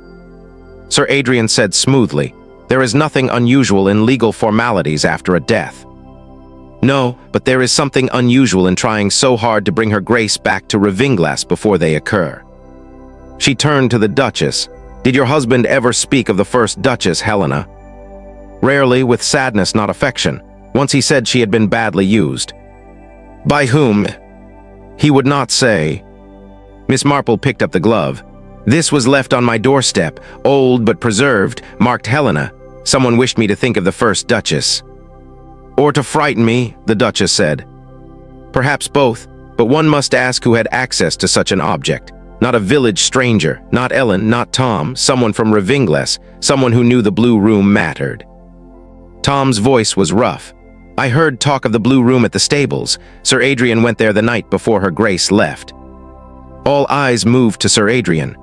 S2: Sir Adrian said smoothly, "There is nothing unusual in legal formalities after a death." "No, but there is something unusual in trying so hard to bring her Grace back to Ravinglas before they occur." She turned to the Duchess. "Did your husband ever speak of the first Duchess, Helena?" "Rarely, with sadness, not affection. Once he said she had been badly used." "By whom?" "He would not say." Miss Marple picked up the glove. "This was left on my doorstep, old but preserved, marked Helena. Someone wished me to think of the first Duchess." "Or to frighten me," the Duchess said. "Perhaps both, but one must ask who had access to such an object. Not a village stranger, not Ellen, not Tom, someone from Ravinglas, someone who knew the Blue Room mattered." Tom's voice was rough. "I heard talk of the Blue Room at the stables. Sir Adrian went there the night before her Grace left." All eyes moved to Sir Adrian.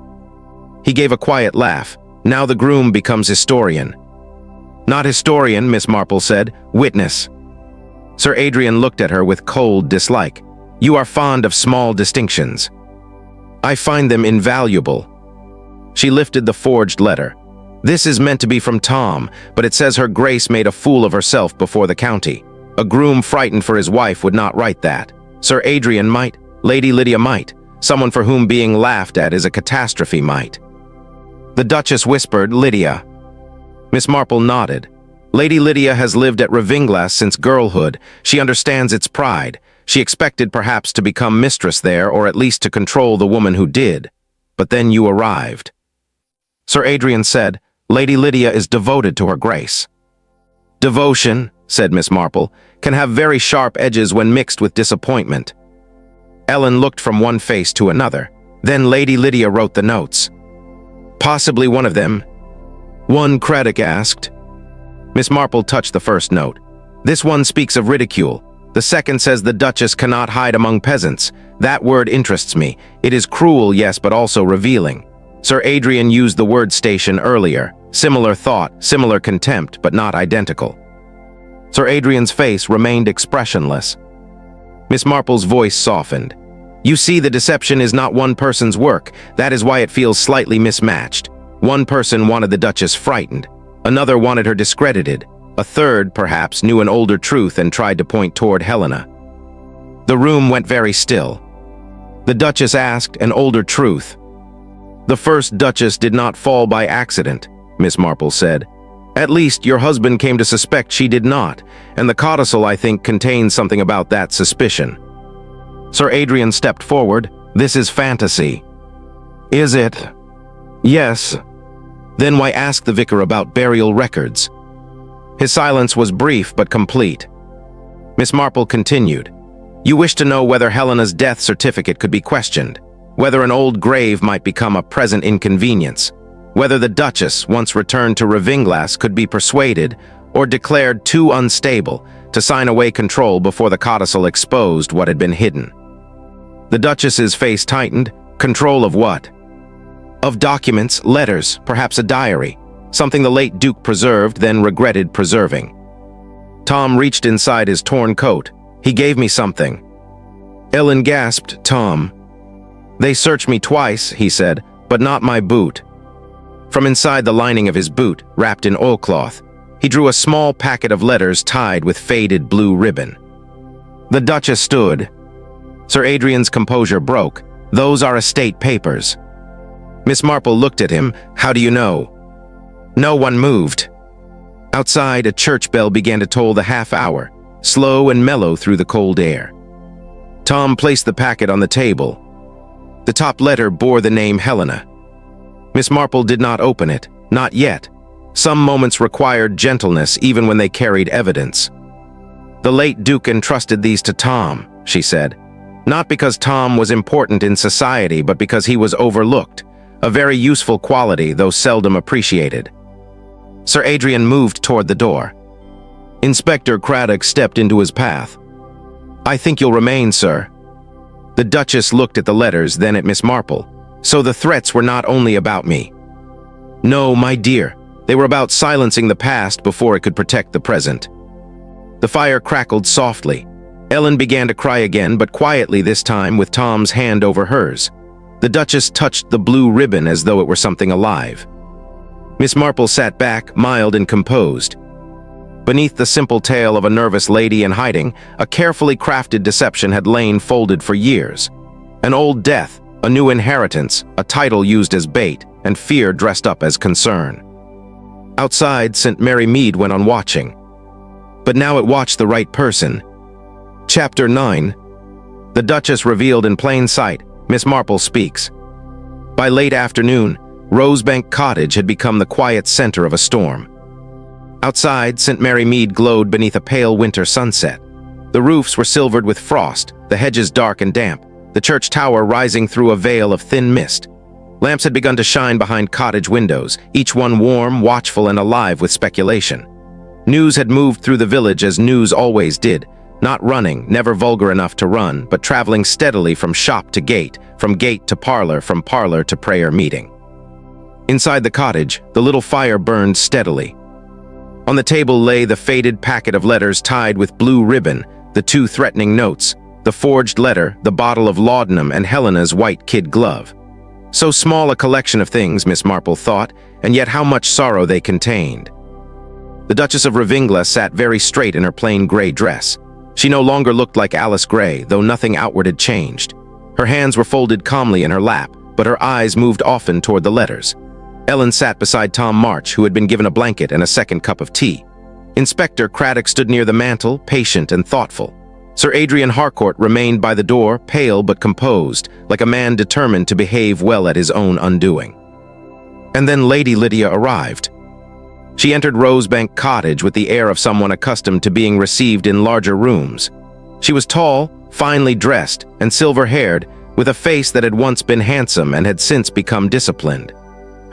S2: He gave a quiet laugh. "Now the groom becomes historian." "Not historian," Miss Marple said. "Witness." Sir Adrian looked at her with cold dislike. "You are fond of small distinctions." "I find them invaluable." She lifted the forged letter. "This is meant to be from Tom, but it says her Grace made a fool of herself before the county. A groom frightened for his wife would not write that. Sir Adrian might, Lady Lydia might, someone for whom being laughed at is a catastrophe might." The Duchess whispered, "Lydia." Miss Marple nodded. "Lady Lydia has lived at Ravinglas since girlhood. She understands its pride. She expected perhaps to become mistress there, or at least to control the woman who did. But then you arrived." Sir Adrian said, "Lady Lydia is devoted to her Grace." "Devotion," said Miss Marple, "can have very sharp edges when mixed with disappointment." Ellen looked from one face to another. Then Lady Lydia wrote the notes. "Possibly one of them." "One?" Craddock asked. Miss Marple touched the first note. "This one speaks of ridicule. The second says the Duchess cannot hide among peasants. That word interests me. It is cruel, yes, but also revealing. Sir Adrian used the word station earlier. Similar thought, similar contempt, but not identical." Sir Adrian's face remained expressionless. Miss Marple's voice softened. "You see, the deception is not one person's work. That is why it feels slightly mismatched. One person wanted the Duchess frightened. Another wanted her discredited. A third, perhaps, knew an older truth and tried to point toward Helena." The room went very still. The Duchess asked, "An older truth?" "The first Duchess did not fall by accident," Miss Marple said. "At least your husband came to suspect she did not, and the codicil, I think, contains something about that suspicion." Sir Adrian stepped forward. "This is fantasy." "Is it?" "Yes." "Then why ask the vicar about burial records?" His silence was brief but complete. Miss Marple continued. "You wish to know whether Helena's death certificate could be questioned, whether an old grave might become a present inconvenience, whether the Duchess, once returned to Ravinglas, could be persuaded or declared too unstable to sign away control before the codicil exposed what had been hidden." The Duchess's face tightened. "Control of what?" "Of documents, letters, perhaps a diary. Something the late Duke preserved, then regretted preserving." Tom reached inside his torn coat. "He gave me something." Ellen gasped, "Tom." "They searched me twice," he said, "but not my boot." From inside the lining of his boot, wrapped in oilcloth, he drew a small packet of letters tied with faded blue ribbon. The Duchess stood. Sir Adrian's composure broke. "Those are estate papers." Miss Marple looked at him. "How do you know?" No one moved. Outside, a church bell began to toll the half-hour, slow and mellow through the cold air. Tom placed the packet on the table. The top letter bore the name Helena. Miss Marple did not open it, not yet. Some moments required gentleness even when they carried evidence. "The late Duke entrusted these to Tom," she said. "Not because Tom was important in society, but because he was overlooked, a very useful quality, though seldom appreciated." Sir Adrian moved toward the door. Inspector Craddock stepped into his path. "I think you'll remain, sir." The Duchess looked at the letters, then at Miss Marple. "So the threats were not only about me." "No, my dear. They were about silencing the past before it could protect the present." The fire crackled softly. Ellen began to cry again, but quietly this time, with Tom's hand over hers. The Duchess touched the blue ribbon as though it were something alive. Miss Marple sat back, mild and composed. Beneath the simple tale of a nervous lady in hiding, a carefully crafted deception had lain folded for years. An old death, a new inheritance, a title used as bait, and fear dressed up as concern. Outside, St. Mary Mead went on watching. But now it watched the right person. Chapter 9. The Duchess revealed in plain sight. Miss Marple speaks. By late afternoon, Rosebank Cottage had become the quiet center of a storm. Outside, St. Mary Mead glowed beneath a pale winter sunset. The roofs were silvered with frost, the hedges dark and damp, the church tower rising through a veil of thin mist. Lamps had begun to shine behind cottage windows, each one warm, watchful, and alive with speculation. News had moved through the village as news always did, not running, never vulgar enough to run, but traveling steadily from shop to gate, from gate to parlor, from parlor to prayer meeting. Inside the cottage, the little fire burned steadily. On the table lay the faded packet of letters tied with blue ribbon, the 2 threatening notes, the forged letter, the bottle of laudanum, and Helena's white kid glove. So small a collection of things, Miss Marple thought, and yet how much sorrow they contained. The Duchess of Ravingla sat very straight in her plain gray dress. She no longer looked like Alice Gray, though nothing outward had changed. Her hands were folded calmly in her lap, but her eyes moved often toward the letters. Ellen sat beside Tom March, who had been given a blanket and a second cup of tea. Inspector Craddock stood near the mantel, patient and thoughtful. Sir Adrian Harcourt remained by the door, pale but composed, like a man determined to behave well at his own undoing. And then Lady Lydia arrived. She entered Rosebank Cottage with the air of someone accustomed to being received in larger rooms. She was tall, finely dressed, and silver-haired, with a face that had once been handsome and had since become disciplined.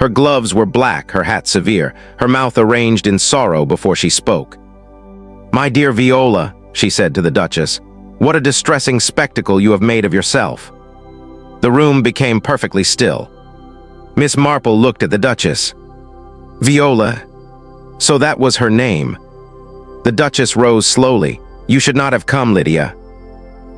S2: Her gloves were black, her hat severe, her mouth arranged in sorrow before she spoke. "My dear Viola," she said to the Duchess, "what a distressing spectacle you have made of yourself." The room became perfectly still. Miss Marple looked at the Duchess. "Viola, so that was her name." The Duchess rose slowly. "You should not have come, Lydia.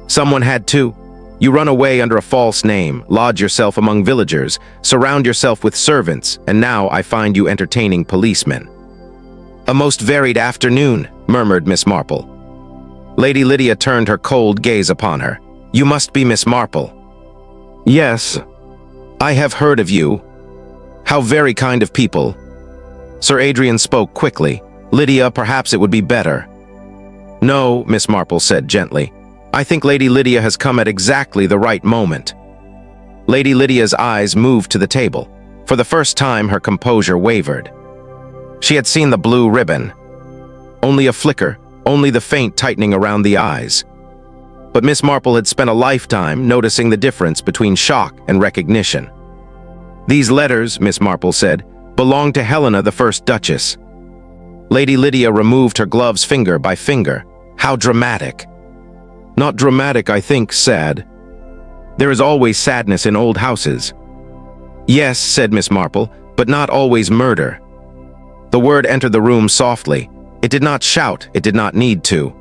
S2: Someone had to. You run away under a false name, lodge yourself among villagers, surround yourself with servants, and now I find you entertaining policemen." "A most varied afternoon," murmured Miss Marple. Lady Lydia turned her cold gaze upon her. "You must be Miss Marple." "Yes, I have heard of you. How very kind of people." Sir Adrian spoke quickly. "Lydia, perhaps it would be better." "No," Miss Marple said gently. "I think Lady Lydia has come at exactly the right moment." Lady Lydia's eyes moved to the table. For the first time, her composure wavered. She had seen the blue ribbon. Only a flicker, only the faint tightening around the eyes. But Miss Marple had spent a lifetime noticing the difference between shock and recognition. "These letters," Miss Marple said, "belonged to Helena, the first Duchess." Lady Lydia removed her gloves finger by finger. "How dramatic." "Not dramatic, I think, sad. There is always sadness in old houses." "Yes," said Miss Marple, "but not always murder." The word entered the room softly. It did not shout, it did not need to.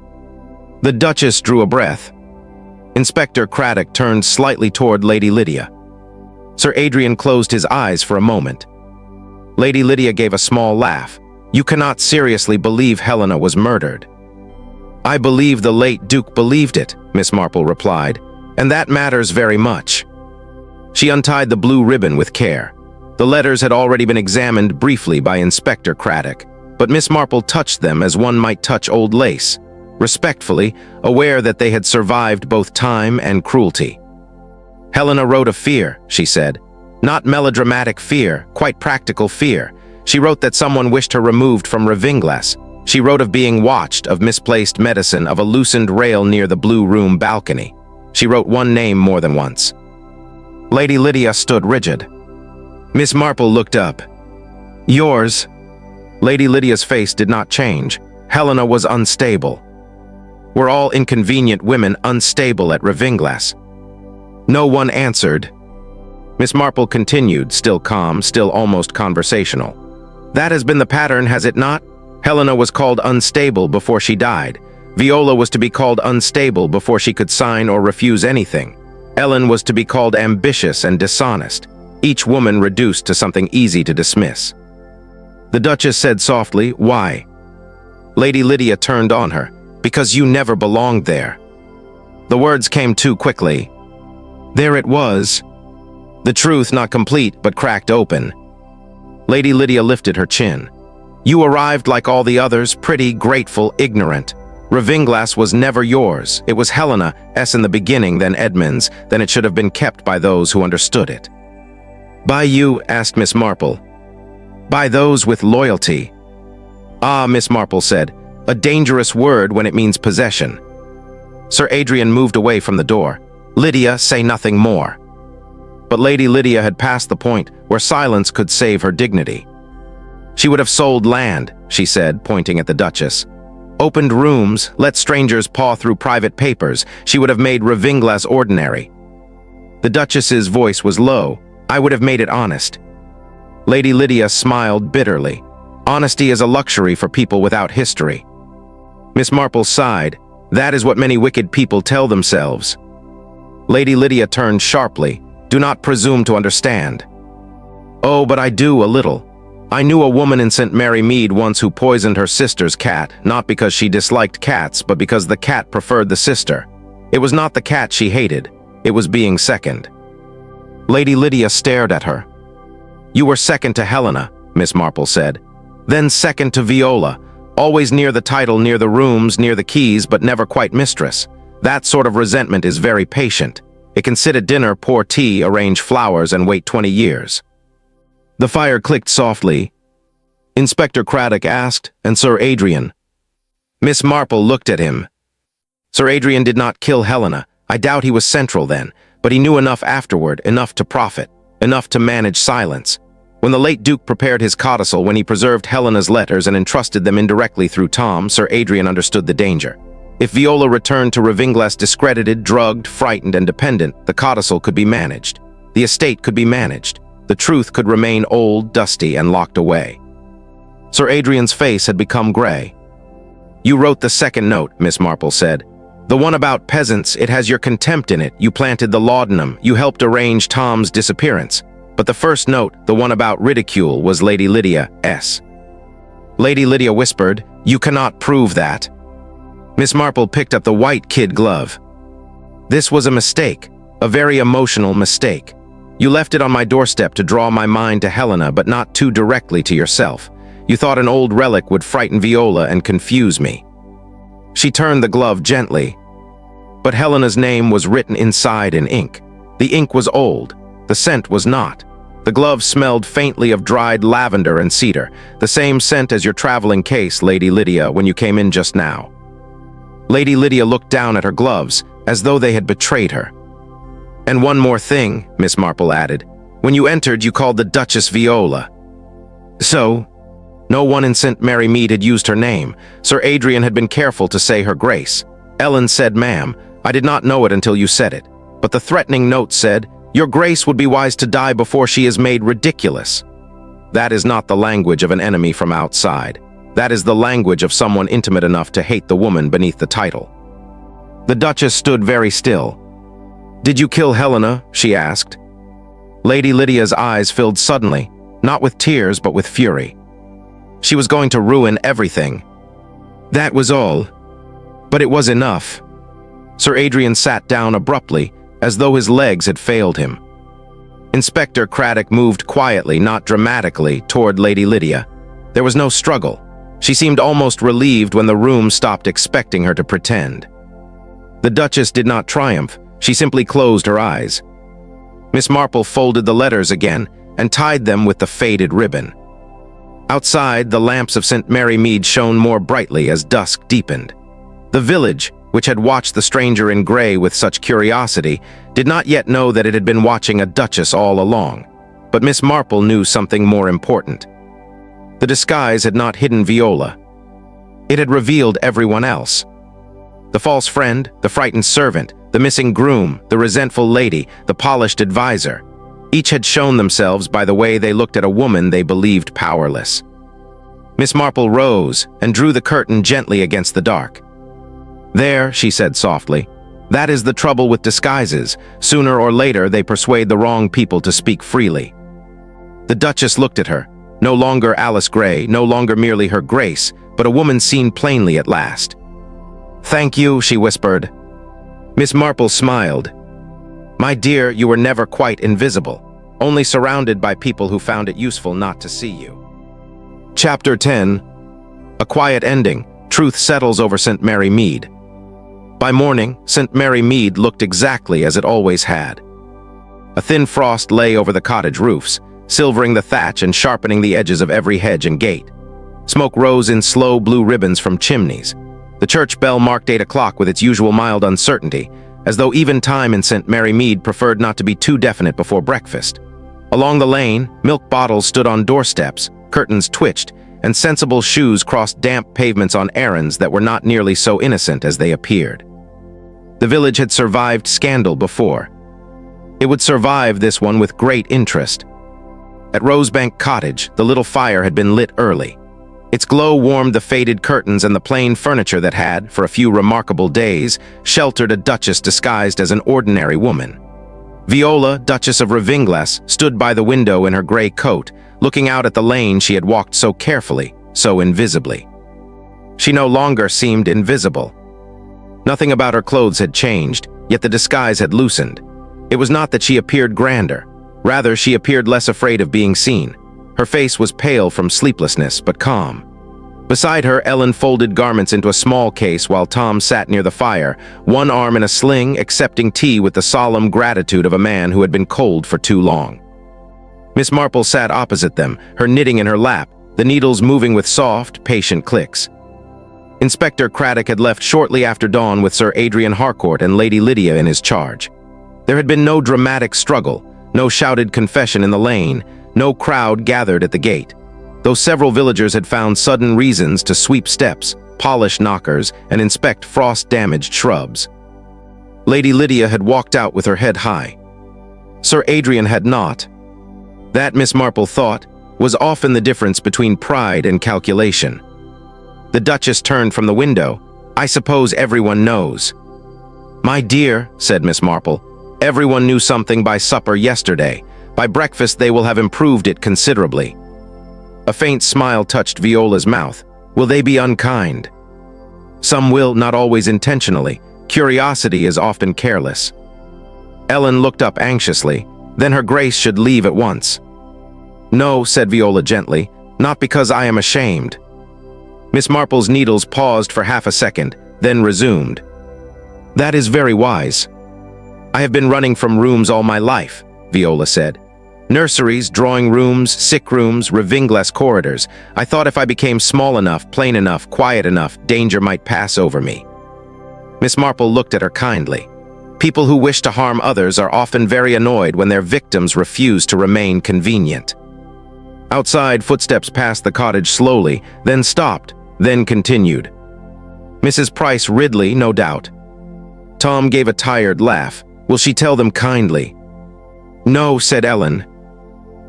S2: The Duchess drew a breath. Inspector Craddock turned slightly toward Lady Lydia. Sir Adrian closed his eyes for a moment. Lady Lydia gave a small laugh. "You cannot seriously believe Helena was murdered." "I believe the late Duke believed it," Miss Marple replied, "and that matters very much." She untied the blue ribbon with care. The letters had already been examined briefly by Inspector Craddock, but Miss Marple touched them as one might touch old lace, respectfully, aware that they had survived both time and cruelty. "Helena wrote of fear," she said. "Not melodramatic fear, quite practical fear. She wrote that someone wished her removed from Ravinglas. She wrote of being watched, of misplaced medicine, of a loosened rail near the blue room balcony. She wrote one name more than once." Lady Lydia stood rigid. Miss Marple looked up. "Yours?" Lady Lydia's face did not change. Helena was unstable. Were all inconvenient women unstable at Ravinglas? No one answered. Miss Marple continued, still calm, still almost conversational. "That has been the pattern, has it not? Helena was called unstable before she died. Viola was to be called unstable before she could sign or refuse anything. Ellen was to be called ambitious and dishonest, each woman reduced to something easy to dismiss. The Duchess said softly, "Why?" Lady Lydia turned on her. "Because you never belonged there." The words came too quickly. There it was. The truth not complete but cracked open. Lady Lydia lifted her chin. "You arrived like all the others, pretty, grateful, ignorant. Ravinglass was never yours. It was Helena's in the beginning, then Edmund's, then it should have been kept by those who understood it." "By you?" asked Miss Marple. "By those with loyalty." "Ah," Miss Marple said, "a dangerous word when it means possession." Sir Adrian moved away from the door. "Lydia, say nothing more." But Lady Lydia had passed the point where silence could save her dignity. "She would have sold land," she said, pointing at the Duchess. "Opened rooms, let strangers paw through private papers. She would have made Ravinglass ordinary." The Duchess's voice was low. "I would have made it honest." Lady Lydia smiled bitterly. "Honesty is a luxury for people without history." Miss Marple sighed. "That is what many wicked people tell themselves." Lady Lydia turned sharply. "Do not presume to understand." "Oh, but I do, a little. I knew a woman in St. Mary Mead once who poisoned her sister's cat, not because she disliked cats, but because the cat preferred the sister. It was not the cat she hated, it was being second." Lady Lydia stared at her. "You were second to Helena," Miss Marple said. "Then second to Viola, always near the title, near the rooms, near the keys, but never quite mistress. That sort of resentment is very patient. It can sit at dinner, pour tea, arrange flowers, and wait 20 years. The fire clicked softly. Inspector Craddock asked, "And Sir Adrian?" Miss Marple looked at him. "Sir Adrian did not kill Helena. I doubt he was central then, but he knew enough afterward, enough to profit, enough to manage silence. When the late Duke prepared his codicil, when he preserved Helena's letters and entrusted them indirectly through Tom, Sir Adrian understood the danger. If Viola returned to Ravinglass discredited, drugged, frightened, and dependent, the codicil could be managed. The estate could be managed. The truth could remain old, dusty, and locked away." Sir Adrian's face had become gray. "You wrote the second note," Miss Marple said. "The one about peasants, it has your contempt in it. You planted the laudanum. You helped arrange Tom's disappearance. But the first note, the one about ridicule, was Lady Lydia's." Lady Lydia whispered, "You cannot prove that." Miss Marple picked up the white kid glove. "This was a mistake, a very emotional mistake. You left it on my doorstep to draw my mind to Helena, but not too directly to yourself. You thought an old relic would frighten Viola and confuse me." She turned the glove gently. But Helena's name was written inside in ink. The ink was old. The scent was not. The glove smelled faintly of dried lavender and cedar, the same scent as your traveling case, Lady Lydia, when you came in just now. Lady Lydia looked down at her gloves, as though they had betrayed her. "And one more thing," Miss Marple added. "When you entered, you called the Duchess Viola." "So?" No one in St. Mary Mead had used her name. Sir Adrian had been careful to say her grace. Ellen said, "Ma'am, I did not know it until you said it. But the threatening note said, 'Your grace would be wise to die before she is made ridiculous.' That is not the language of an enemy from outside. That is the language of someone intimate enough to hate the woman beneath the title." The Duchess stood very still. "Did you kill Helena?" she asked. Lady Lydia's eyes filled suddenly, not with tears but with fury. She was going to ruin everything. That was all. But it was enough. Sir Adrian sat down abruptly, as though his legs had failed him. Inspector Craddock moved quietly, not dramatically, toward Lady Lydia. There was no struggle. She seemed almost relieved when the room stopped expecting her to pretend. The Duchess did not triumph. She simply closed her eyes. Miss Marple folded the letters again and tied them with the faded ribbon. Outside, the lamps of St. Mary Mead shone more brightly as dusk deepened. The village, which had watched the stranger in gray with such curiosity, did not yet know that it had been watching a duchess all along. But Miss Marple knew something more important. The disguise had not hidden Viola. It had revealed everyone else. The false friend, the frightened servant, the missing groom, the resentful lady, the polished advisor. Each had shown themselves by the way they looked at a woman they believed powerless. Miss Marple rose and drew the curtain gently against the dark. "There," she said softly. "That is the trouble with disguises. Sooner or later, they persuade the wrong people to speak freely." The Duchess looked at her. No longer Alice Gray, no longer merely her grace, but a woman seen plainly at last. "Thank you," she whispered. Miss Marple smiled. "My dear, you were never quite invisible, only surrounded by people who found it useful not to see you." Chapter 10. A quiet ending. Truth settles over St. Mary Mead. By morning, St. Mary Mead looked exactly as it always had. A thin frost lay over the cottage roofs, silvering the thatch and sharpening the edges of every hedge and gate. Smoke rose in slow blue ribbons from chimneys. The church bell marked 8 o'clock with its usual mild uncertainty, as though even time in St. Mary Mead preferred not to be too definite before breakfast. Along the lane, milk bottles stood on doorsteps, curtains twitched, and sensible shoes crossed damp pavements on errands that were not nearly so innocent as they appeared. The village had survived scandal before. It would survive this one with great interest. At Rosebank Cottage, the little fire had been lit early. Its glow warmed the faded curtains and the plain furniture that had, for a few remarkable days, sheltered a duchess disguised as an ordinary woman. Viola, Duchess of Ravinglas, stood by the window in her gray coat, looking out at the lane she had walked so carefully, so invisibly. She no longer seemed invisible. Nothing about her clothes had changed, yet the disguise had loosened. It was not that she appeared grander. Rather, she appeared less afraid of being seen. Her face was pale from sleeplessness, but calm. Beside her, Ellen folded garments into a small case while Tom sat near the fire, one arm in a sling, accepting tea with the solemn gratitude of a man who had been cold for too long. Miss Marple sat opposite them, her knitting in her lap, the needles moving with soft, patient clicks. Inspector Craddock had left shortly after dawn with Sir Adrian Harcourt and Lady Lydia in his charge. There had been no dramatic struggle, no shouted confession in the lane, no crowd gathered at the gate, though several villagers had found sudden reasons to sweep steps, polish knockers, and inspect frost-damaged shrubs. Lady Lydia had walked out with her head high. Sir Adrian had not. That, Miss Marple thought, was often the difference between pride and calculation. The Duchess turned from the window. "I suppose everyone knows." "My dear," said Miss Marple, "everyone knew something by supper yesterday. By breakfast they will have improved it considerably." A faint smile touched Viola's mouth. "Will they be unkind?" "Some will, not always intentionally. Curiosity is often careless." Ellen looked up anxiously. "Then her grace should leave at once." "No," said Viola gently, "not because I am ashamed." Miss Marple's needles paused for half a second, then resumed. "That is very wise. I have been running from rooms all my life," Viola said. "Nurseries, drawing rooms, sick rooms, Ravinglas corridors. I thought if I became small enough, plain enough, quiet enough, danger might pass over me." Miss Marple looked at her kindly. People who wish to harm others are often very annoyed when their victims refuse to remain convenient. Outside, footsteps passed the cottage slowly, then stopped, then continued. Mrs. Price Ridley, no doubt. Tom gave a tired laugh. "Will she tell them kindly?" "No," said Ellen.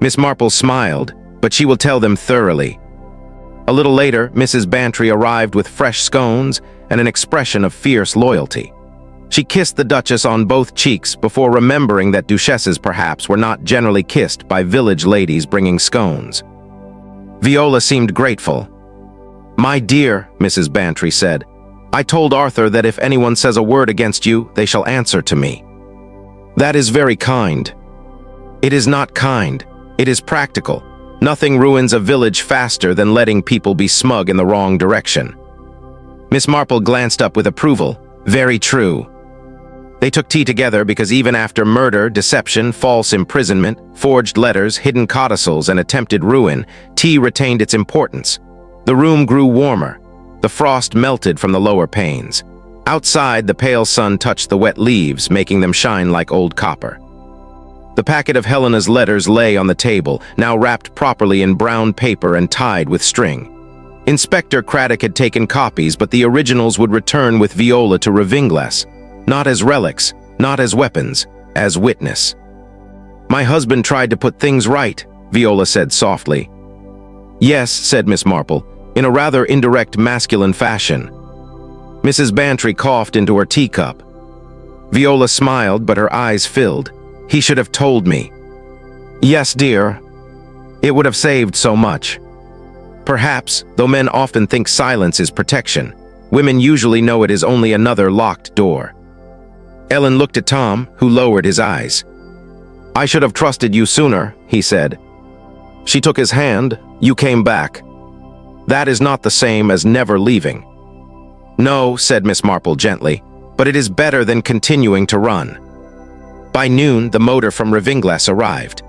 S2: Miss Marple smiled, "but she will tell them thoroughly." A little later, Mrs. Bantry arrived with fresh scones and an expression of fierce loyalty. She kissed the Duchess on both cheeks before remembering that duchesses perhaps were not generally kissed by village ladies bringing scones. Viola seemed grateful. "My dear," Mrs. Bantry said, "I told Arthur that if anyone says a word against you, they shall answer to me." "That is very kind." "It is not kind. It is practical. Nothing ruins a village faster than letting people be smug in the wrong direction." Miss Marple glanced up with approval. "Very true." They took tea together because even after murder, deception, false imprisonment, forged letters, hidden codicils, and attempted ruin, tea retained its importance. The room grew warmer. The frost melted from the lower panes. Outside, the pale sun touched the wet leaves, making them shine like old copper. The packet of Helena's letters lay on the table, now wrapped properly in brown paper and tied with string. Inspector Craddock had taken copies, but the originals would return with Viola to Ravinglas, not as relics, not as weapons, as witness. "My husband tried to put things right," Viola said softly. "Yes," said Miss Marple, in a rather indirect masculine fashion. Mrs. Bantry coughed into her teacup. Viola smiled, but her eyes filled. He should have told me. Yes, dear. It would have saved so much. Perhaps, though men often think silence is protection, women usually know it is only another locked door. Ellen looked at Tom, who lowered his eyes. I should have trusted you sooner, he said. She took his hand. You came back. That is not the same as never leaving. No, said Miss Marple gently, but it is better than continuing to run. By noon, the motor from Ravinglass arrived.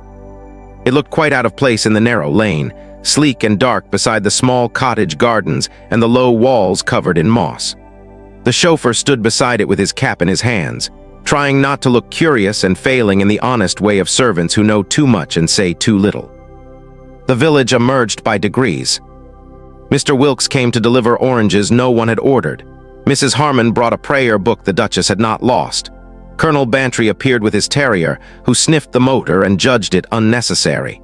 S2: It looked quite out of place in the narrow lane, sleek and dark beside the small cottage gardens and the low walls covered in moss. The chauffeur stood beside it with his cap in his hands, trying not to look curious and failing in the honest way of servants who know too much and say too little. The village emerged by degrees. Mr. Wilkes came to deliver oranges no one had ordered. Mrs. Harmon brought a prayer book the Duchess had not lost. Colonel Bantry appeared with his terrier, who sniffed the motor and judged it unnecessary.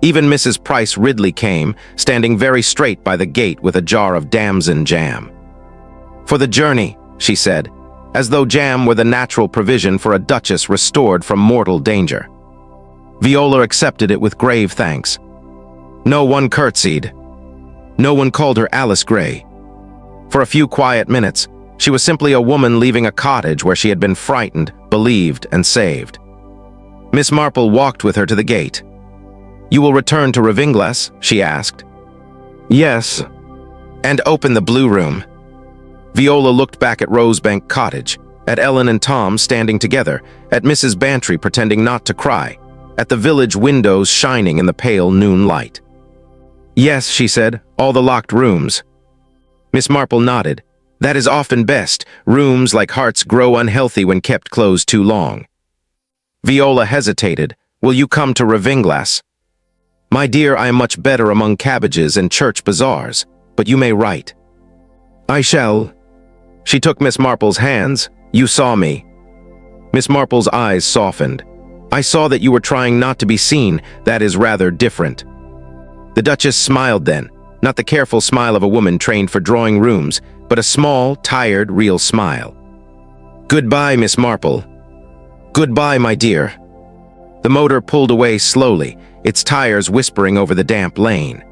S2: Even Mrs. Price Ridley came, standing very straight by the gate with a jar of damson jam. For the journey, she said, as though jam were the natural provision for a duchess restored from mortal danger. Viola accepted it with grave thanks. No one curtsied. No one called her Alice Gray. For a few quiet minutes, she was simply a woman leaving a cottage where she had been frightened, believed, and saved. Miss Marple walked with her to the gate. You will return to Ravinglass? She asked. Yes. And open the blue room. Viola looked back at Rosebank Cottage, at Ellen and Tom standing together, at Mrs. Bantry pretending not to cry, at the village windows shining in the pale noon light. Yes, she said, all the locked rooms. Miss Marple nodded. That is often best. Rooms like hearts grow unhealthy when kept closed too long. Viola hesitated. Will you come to Ravinglass? My dear, I am much better among cabbages and church bazaars, but you may write. I shall. She took Miss Marple's hands. You saw me. Miss Marple's eyes softened. I saw that you were trying not to be seen. That is rather different. The Duchess smiled then, not the careful smile of a woman trained for drawing rooms, but a small, tired, real smile. Goodbye, Miss Marple. Goodbye, my dear. The motor pulled away slowly, its tires whispering over the damp lane.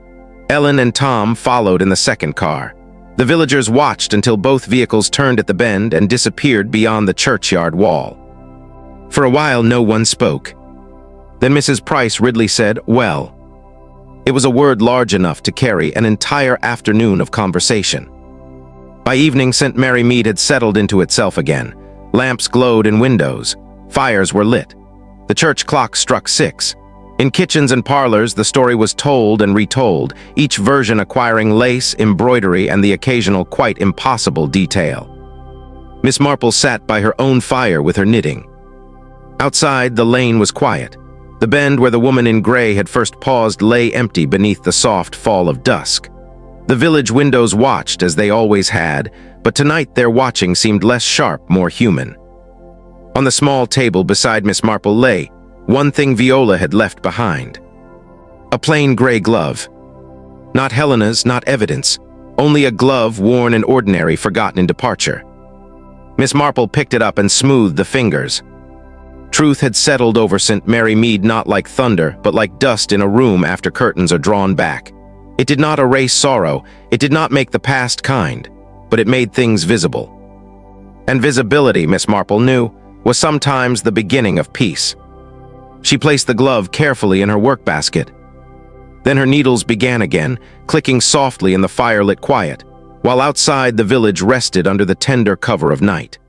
S2: Ellen and Tom followed in the second car. The villagers watched until both vehicles turned at the bend and disappeared beyond the churchyard wall. For a while, no one spoke. Then Mrs. Price Ridley said, well. It was a word large enough to carry an entire afternoon of conversation. By evening, St. Mary Mead had settled into itself again. Lamps glowed in windows. Fires were lit. The church clock struck 6. In kitchens and parlors, the story was told and retold, each version acquiring lace, embroidery, and the occasional quite impossible detail. Miss Marple sat by her own fire with her knitting. Outside, the lane was quiet. The bend where the woman in gray had first paused lay empty beneath the soft fall of dusk. The village windows watched as they always had, but tonight their watching seemed less sharp, more human. On the small table beside Miss Marple lay one thing Viola had left behind. A plain gray glove. Not Helena's, not evidence, only a glove worn in ordinary, forgotten in departure. Miss Marple picked it up and smoothed the fingers. Truth had settled over St. Mary Mead not like thunder, but like dust in a room after curtains are drawn back. It did not erase sorrow, it did not make the past kind, but it made things visible. And visibility, Miss Marple knew, was sometimes the beginning of peace. She placed the glove carefully in her work basket. Then her needles began again, clicking softly in the firelit quiet, while outside the village rested under the tender cover of night.